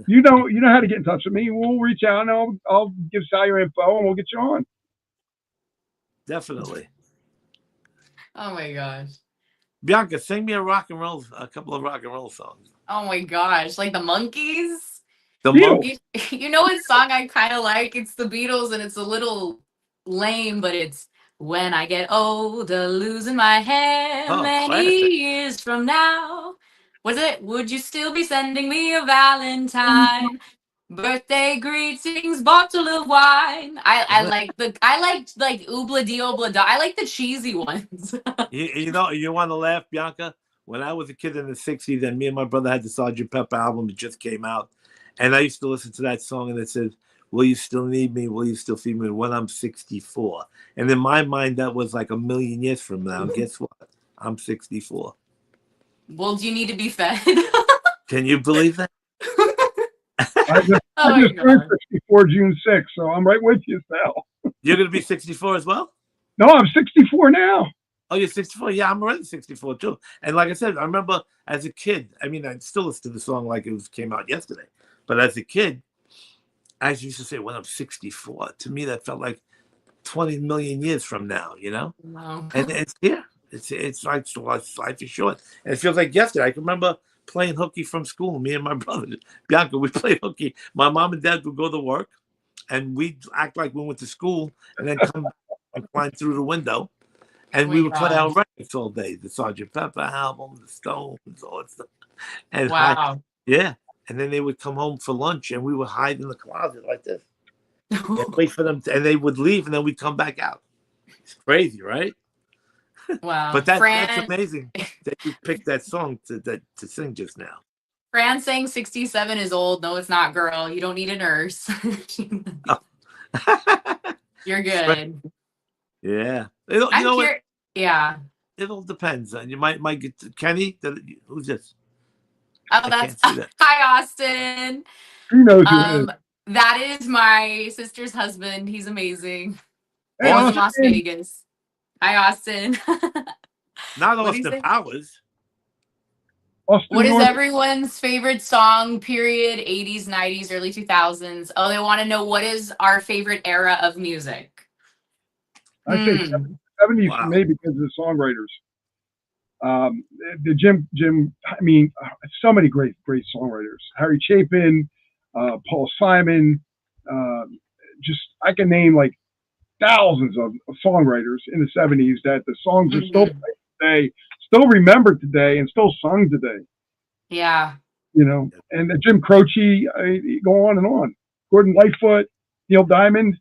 You know how to get in touch with me. We'll reach out and I'll give Sal your info and we'll get you on. Definitely. Oh my gosh. Bianca, sing me a couple of rock and roll songs. Oh my gosh. Like the Monkees? The Monkees? You know what song I kind of like? It's the Beatles, and it's a little lame, but it's When I Get Older, Losing My Hair, many years from now. Was it? Would you still be sending me a Valentine? Birthday greetings, bottle of wine. I liked like oobla dee oobla da. I like the cheesy ones. You know, you want to laugh, Bianca? When I was a kid in the '60s, and me and my brother had the Sergeant Pepper album that just came out, and I used to listen to that song, and it says, "Will you still need me? Will you still see me when I'm 64?" And in my mind, that was like a million years from now. And guess what? I'm 64. Well, do you need to be fed? Can you believe that? I just, Oh I my just turned god. 64 June 6th, so I'm right with you, Sal. You're gonna be 64 as well? No, I'm 64 now. Oh, you're 64? Yeah, I'm already 64 too. And like I said, I remember as a kid, I mean, I still listen to the song like came out yesterday. But as a kid, I used to say, when I'm 64, to me, that felt like 20 million years from now, you know? Wow. And it's here. It's like life is short. And it feels like yesterday. I can remember playing hooky from school. Me and my brother, Bianca, we played hooky. My mom and dad would go to work, and we'd act like we went to school and then come and climb through the window. Oh And we my would play our god. records all day, the Sergeant Pepper album, the Stones, all that stuff. And Wow. yeah. And then they would come home for lunch, and we would hide in the closet like this and wait for them, and they would leave, and then we'd come back out. It's crazy, right? Wow. But that's Fran amazing that you picked that song to sing just now. Fran saying 67 is old. No, it's not, girl. You don't need a nurse. Oh. You're good. Yeah. You I'm know what? curious. Yeah. It all depends. And you might get Kenny. Who's this? Oh, I that's can't see that. hi, Austin. Who knows who it is? That is my sister's husband. He's amazing. Hey, He lives in Las Austin. Vegas. Hi, Austin. Not What'd he Austin say? Powers. Austin What is North. everyone's favorite song, period, 80s, 90s, early 2000s? Oh, they want to know what is our favorite era of music. I say 70s for Wow. me because of the songwriters. The Jim. I mean, so many great songwriters. Harry Chapin, Paul Simon. Just I can name like thousands of songwriters in the '70s that the songs are still played today, still remembered today, and still sung today. Yeah. You know, and Jim Croce, go on and on. Gordon Lightfoot, Neil Diamond.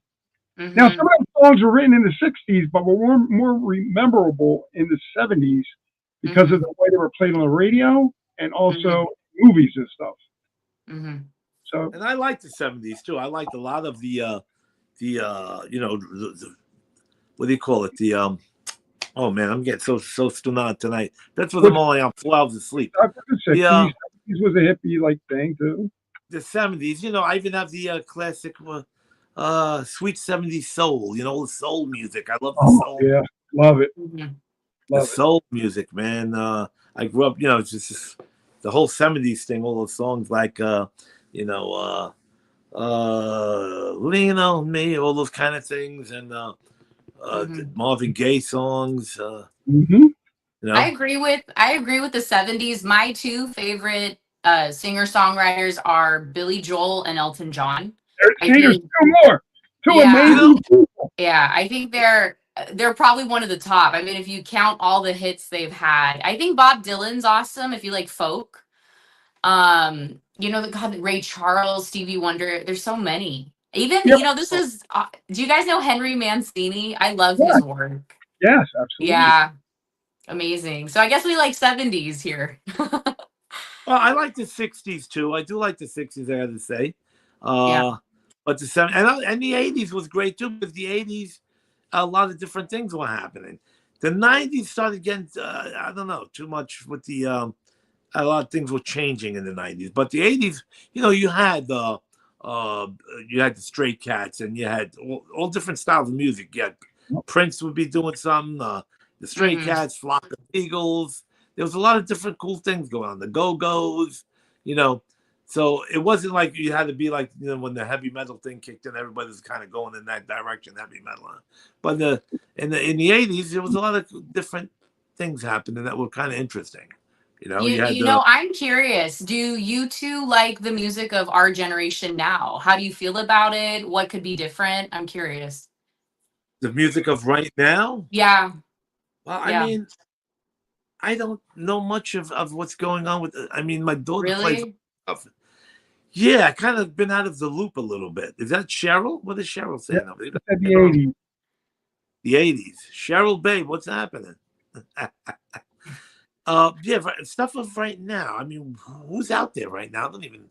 Now, some of those songs were written in the '60s, but were more memorable in the '70s because of the way they were played on the radio and also movies and stuff. So, and I liked the '70s too. I liked a lot of the you know, what do you call it? Oh man, I'm getting so stoned tonight. That's what I'm only on 4 hours of sleep. The '60s was a hippie like thing too. The '70s, you know, I even have the classic sweet '70s soul. You know, the soul music. I love the soul. Yeah, love it. The soul music, man. I grew up, you know, it's just the whole '70s thing. All those songs like, you know, lean on me, all those kind of things, and the Marvin Gaye songs. You know? I agree with the '70s. My two favorite singer-songwriters are Billy Joel and Elton John. There's two more. Two amazing people. Yeah, I think they're probably one of the top. I mean, if you count all the hits they've had. I think Bob Dylan's awesome if you like folk. You know, Ray Charles, Stevie Wonder, there's so many. Even, you know, this is do you guys know Henry Mancini? I love his work. Yes, absolutely. Yeah. Amazing. So I guess we like '70s here. Well, I like the '60s too. I do like the '60s, I have to say. But the '70s and the '80s was great too, because the '80s, a lot of different things were happening. The *90s started getting, I don't know, too much with the, a lot of things were changing in the '90s. But the '80s, you know, you had the Stray Cats, and you had all different styles of music. You had Prince would be doing something. The Stray Cats, Flock of Eagles. There was a lot of different cool things going on. The Go-Go's, you know. So it wasn't like you had to be like, you know, when the heavy metal thing kicked in, everybody was kind of going in that direction, heavy metal. But in the '80s, there was a lot of different things happening that were kind of interesting. You know, you know, I'm curious. Do you two like the music of our generation now? How do you feel about it? What could be different? I'm curious. The music of right now? Yeah. Well, I mean, I don't know much of what's going on with. I mean, my daughter plays Really? stuff. Yeah, I kind of been out of the loop a little bit. Is that Cheryl? What is Cheryl Yeah, saying over there? it's at the 80s. The 80s. Cheryl, babe, what's happening? Yeah, stuff of right now. I mean, who's out there right now? I don't even.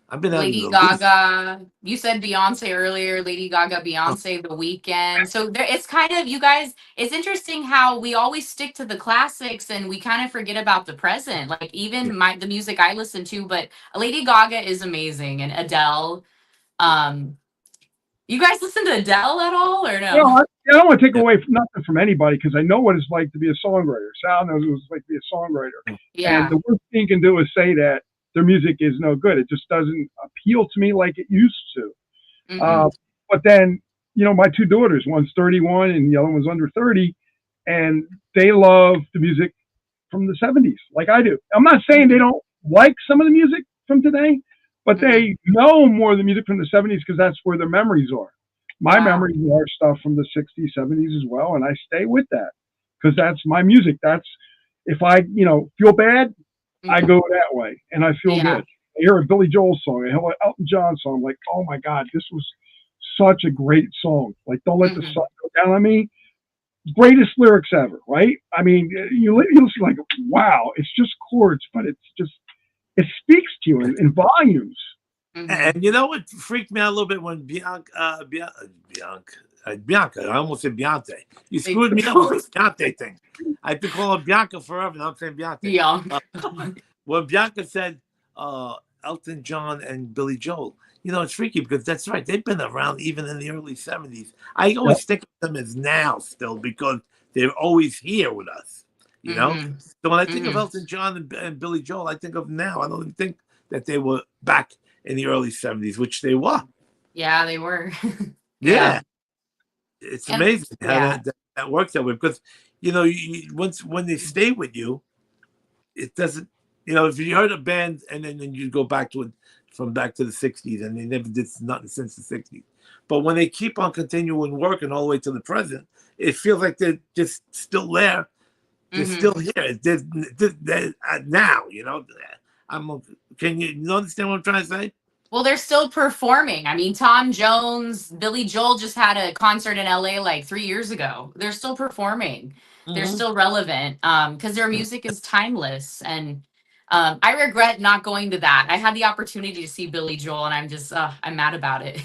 I've been out of Lady the loop. Gaga. You said Beyonce earlier. Lady Gaga, Beyonce, The Weeknd. So there, it's kind of you guys. It's interesting how we always stick to the classics and we kind of forget about the present. Like Yeah, even the music I listen to, but Lady Gaga is amazing and Adele. yeah, Um, you guys listen to Adele at all or Well, no? I don't want to take yeah, away nothing from anybody because I know what it's like to be a songwriter. Sal knows what it's like to be a songwriter. And Yeah. the worst thing you can do is say that their music is no good. It just doesn't appeal to me like it used to. Mm-hmm. Uh, but then, my two daughters, one's 31 and the other one's under 30, and they love the music from the 70s like I do. I'm not saying they Mm-hmm. don't like some of the music from today, but Mm-hmm. they know more of the music from the 70s because that's where their memories are. My Wow. memories are stuff from the 60s, 70s as well, and I stay with that because that's my music. That's if I, feel bad, I Mm-hmm. go that way and I feel good. Yeah. I hear a Billy Joel song, I hear an Elton John song, I'm like, oh my God, this was such a great song. Like, don't let the Mm-hmm. sun go down on me. Greatest lyrics ever, right? I mean, you'll see like, wow, it's just chords, but it speaks to you in volumes. Mm-hmm. and you know what freaked me out a little bit when Bianca, I almost said Beyonce. You screwed me up with the Beyonce thing. I've been calling Bianca forever, now I'm saying Beyonce. Yeah. Uh, when Bianca said uh, Elton John and Billy Joel, it's freaky because that's right. They've been around even in the early 70s. I Yep. always think of them as now still because they're always here with us, you know? Mm-hmm. So when I think of Mm-hmm. Elton John and Billy Joel, I think of now. I don't even think that they were back in the early 70s, which they were. Yeah, they were. Yeah. Yeah. It's And amazing how yeah. that works that way because, once when they stay with you, it doesn't, if you heard a band and then you go back to it from back to the 60s and they never did nothing since the 60s. But when they keep on continuing working all the way to the present, it feels like they're just still there. They're Mm-hmm. still here. They're now, I'm, can you understand what I'm trying to say? Well, they're still performing. I mean, Tom Jones, Billy Joel just had a concert in LA like 3 years ago. They're still performing. They're Hmm. still relevant because their music is timeless. And I regret not going to that. I had the opportunity to see Billy Joel, and I'm mad about it.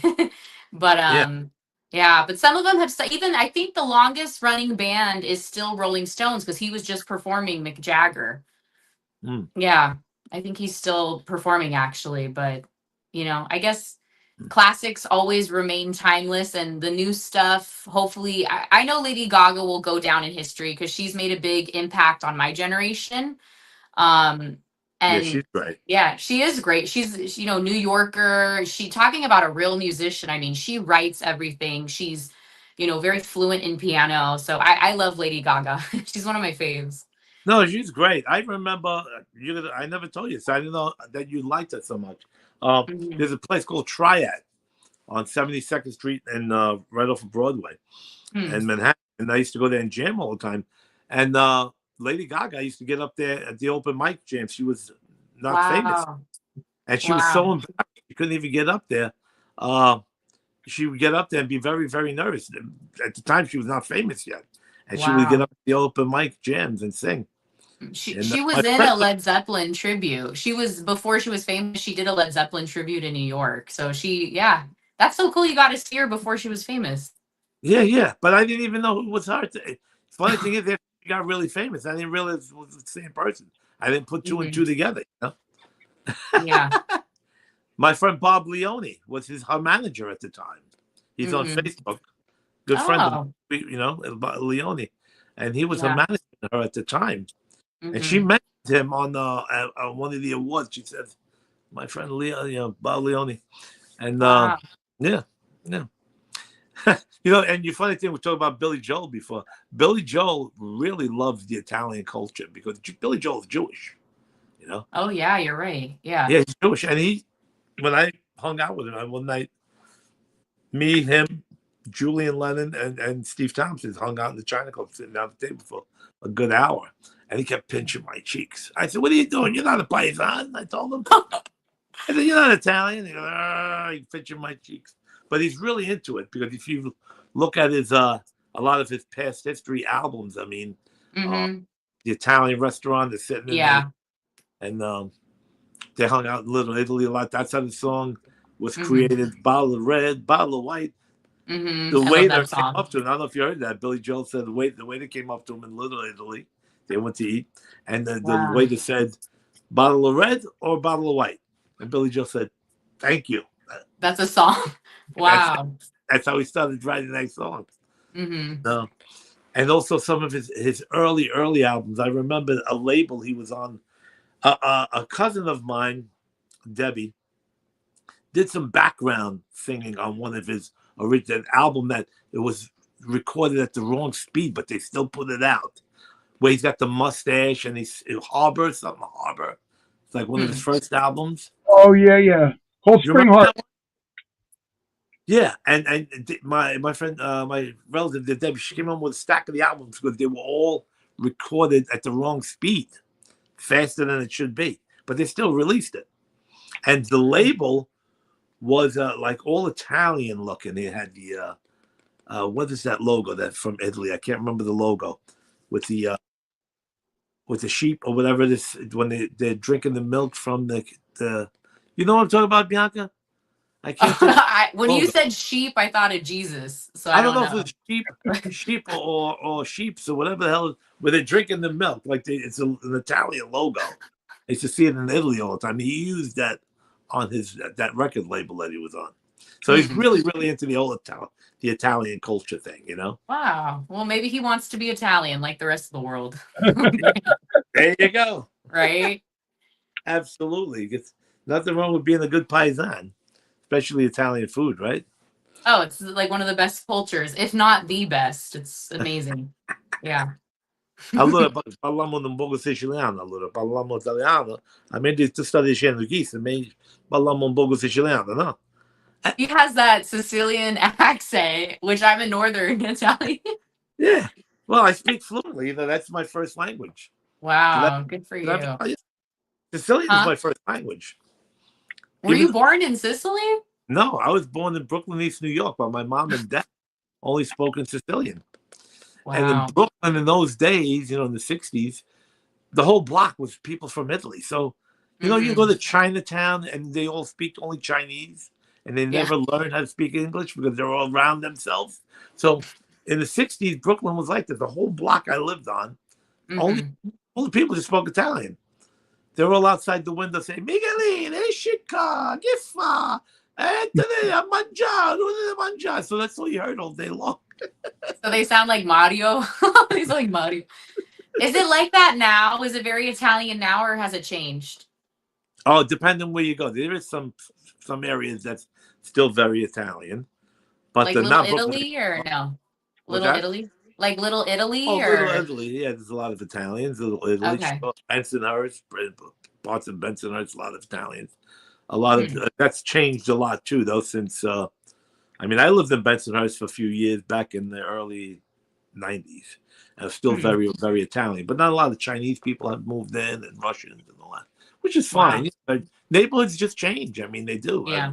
but Yeah. yeah, but some of them have even. I think the longest running band is still Rolling Stones because he was just performing Mick Jagger. Mm. Yeah, I think he's still performing actually, but I guess classics always remain timeless and the new stuff, hopefully I know Lady Gaga will go down in history because she's made a big impact on my generation. Um Yeah, and she's great. yeah, she is great. She's New Yorker. She talking about a real musician. I mean, she writes everything. She's very fluent in piano. So I love Lady Gaga. She's one of my faves. No, she's great. I remember I never told you, so I didn't know that you liked it so much. Mhm. There's a place called Triad on 72nd Street and right off of Broadway Hmm. in Manhattan. And I used to go there and jam all the time. And Lady Gaga used to get up there at the open mic jam. She was not famous, Wow. and she was so Wow. embarrassed she couldn't even get up there. Uh, she would get up there and be very, very nervous. At the time, she was not famous yet, and she would get Wow. up at the open mic jams and sing. She And she my was in friend, a Led Zeppelin tribute. She was before she was famous, she did a Led Zeppelin tribute in New York. So yeah. That's so cool you got to see her before she was famous. yeah, yeah, but I didn't even know who was her. Funny thing is, after she got really famous, I didn't realize it was the same person. I didn't put two and Mhm. two together. Yeah. My friend Bob Leone was her manager at the time. He's on Mhm. Facebook. Good friend of Oh, Bob Leone, and he was her yeah. manager her at the time. And she Mhm. mentioned him on one of the awards. She said, "My friend Leo, Bob Leone," and Wow. yeah, yeah. And the funny thing, we talked about Billy Joel before. Billy Joel really loves the Italian culture because Billy Joel is Jewish. You know, Oh yeah, you're right. Yeah. yeah, he's Jewish, and when I hung out with him one night, me, him, Julian Lennon, and Steve Thompson hung out in the China Club, sitting down at the table for a good hour. and he kept pinching my cheeks. I said, "What are you doing? You're not a paisan." I told him. I said, "You're not Italian." He goes, he's pinching my cheeks. But he's really into it because if you look at his a lot of his past history albums, I mean, Mm-hmm. the Italian restaurant, they're sitting in there, Yeah. and they hung out in Little Italy a lot. That's how the song was Mm-hmm. created. Bottle of red, bottle of white. Mm-hmm. The I love waiter that came up song. to him. I don't know if you heard that. Billy Joel said the waiter came up to him in Little Italy. They went to eat, and the Wow. waiter said, "Bottle of red or bottle of white?" And Billy Joel said, "Thank you." That's a song. Wow. That's how he started writing that song. Mm-hmm. And also some of his early albums. I remember a label he was on. A cousin of mine, Debbie, did some background singing on one of his original album that it was recorded at the wrong speed, but they still put it out. Where he's got the mustache and he's Harbor. It's like one of his first albums. Oh yeah. Cold You Spring remember Heart. that one? Yeah, and my friend, my relative, Debbie, she came home with a stack of the albums because they were all recorded at the wrong speed, faster than it should be, but they still released it. And the label was like all Italian looking. It had the what is that logo that from Italy? I can't remember the logo with the sheep or whatever it is when they're drinking the milk from the you know what I'm talking about, Bianca? I can't think. When you said sheep, I thought of Jesus. So I I don't don't know if know. it's sheep or sheeps or whatever the hell, where they're drinking the milk. Like it's an Italian logo. I used to see it in Italy all the time. He used that on that record label that he was on. So he's really, really into the Italian culture thing, you know? Wow. Well, maybe he wants to be Italian like the rest of the world. There you go. Right? Absolutely. It's nothing wrong with being a good paisan, especially Italian food, right? Oh, it's like one of the best cultures, if not the best. It's amazing. Yeah. Allora parliamo un poco siciliano, allora parliamo italiano. A me tu stai dicendo chi se me parliamo un poco siciliano, no? He has that Sicilian accent, which I'm a Northern Italian. Yeah. Well, I speak fluently. You know, that's my first language. Wow, good for you. Sicilian is my first language. Were you born in Sicily? No, I was born in Brooklyn, East New York, but my mom and dad only spoke in Sicilian. Wow. And in Brooklyn in those days, you know, in the 60s, the whole block was people from Italy. So, you know, you go to Chinatown and they all speak only Chinese and they never learn how to speak English because they're all around themselves. So in the 60s, Brooklyn was like that. The whole block I lived on, only people just spoke Italian. They were all outside the window saying, Miguelin, Eshika, Gifa, Anthony, Mangia. So that's all you heard all day long. So they sound like Mario. They sound like Mario. Is it like that now? Is it very Italian now, or has it changed? Oh, depending where you go. There is some areas that's still very Italian. But like Little not Italy or no? Little Italy? Like Little Italy or Little Italy. Yeah, there's a lot of Italians. Little Italy. Okay. Bensonhurst, parts of Bensonhurst, a lot of Italians. A lot of that's changed a lot too, though, since I mean, I lived in Bensonhurst for a few years back in the early 90s. And it's still very, very Italian. But not a lot of Chinese people have moved in and Russians and all that, which is fine. Wow. Neighborhoods just change. I mean, they do. Yeah.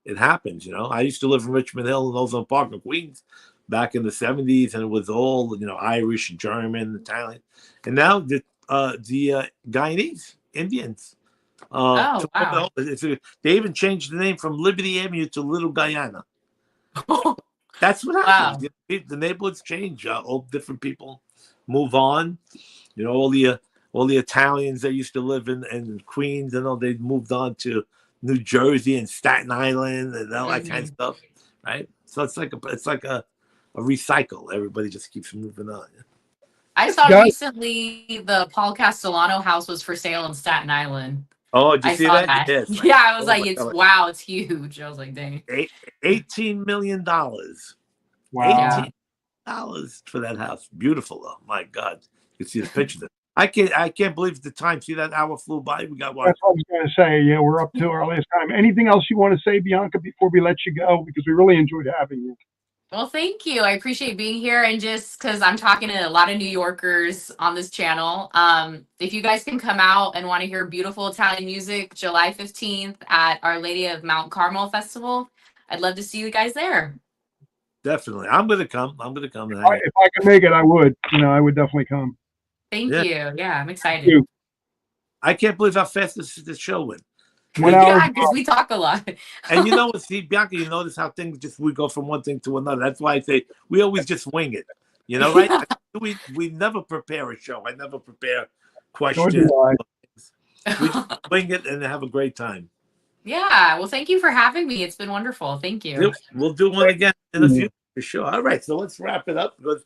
It happens, you know. I used to live in Richmond Hill and Ozone Park in Queens back in the 70s, and it was all, you know, Irish, German, Italian. And now the Guyanese, Indians. Oh, wow. They even changed the name from Liberty Avenue to Little Guyana. That's what happens. Wow. The neighborhoods change. All different people move on. You know, all the Italians that used to live in Queens, you know, they moved on to New Jersey and Staten Island and all that kind of stuff, right? So it's like a recycle. Everybody just keeps moving on. I saw recently the Paul Castellano house was for sale in Staten Island. Oh, did you see that? Yes. Yeah, I was like, wow, it's huge. I was like, dang. $18 million. Wow. $18 for that house. Beautiful, though. My God. You can see the picture. I can't believe the time. See that hour flew by? We got what? That's what I was going to say. Yeah, we're up to our last time. Anything else you want to say, Bianca, before we let you go? Because we really enjoyed having you. Well, thank you. I appreciate being here, and just because I'm talking to a lot of New Yorkers on this channel, if you guys can come out and want to hear beautiful Italian music, July 15th at Our Lady of Mount Carmel Festival, I'd love to see you guys there. Definitely. I'm gonna come. I'm gonna come and hang out. If I could make it, I would. I would definitely come. Thank Yeah. you. Yeah, I'm excited. You. I can't believe how fast this show went. 1 hour. Yeah, because we talk a lot. And you know what, see, Bianca, you notice how things we go from one thing to another. That's why I say we always just wing it. You know, right? We never prepare a show. I never prepare questions. We just wing it and have a great time. Yeah. Well, thank you for having me. It's been wonderful. Thank you. We'll do one again in the future for sure. All right, so let's wrap it up because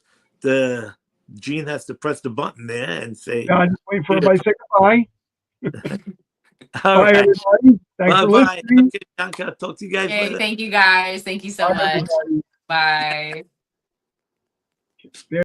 Gene has to press the button there and say. Yeah, just wait for everybody to say goodbye. All Bye, right. everybody. Thanks for Bye. listening. Okay, Bianca, talk to you guys Okay, later. thank you guys. Thank you so Bye, much. everybody. Bye.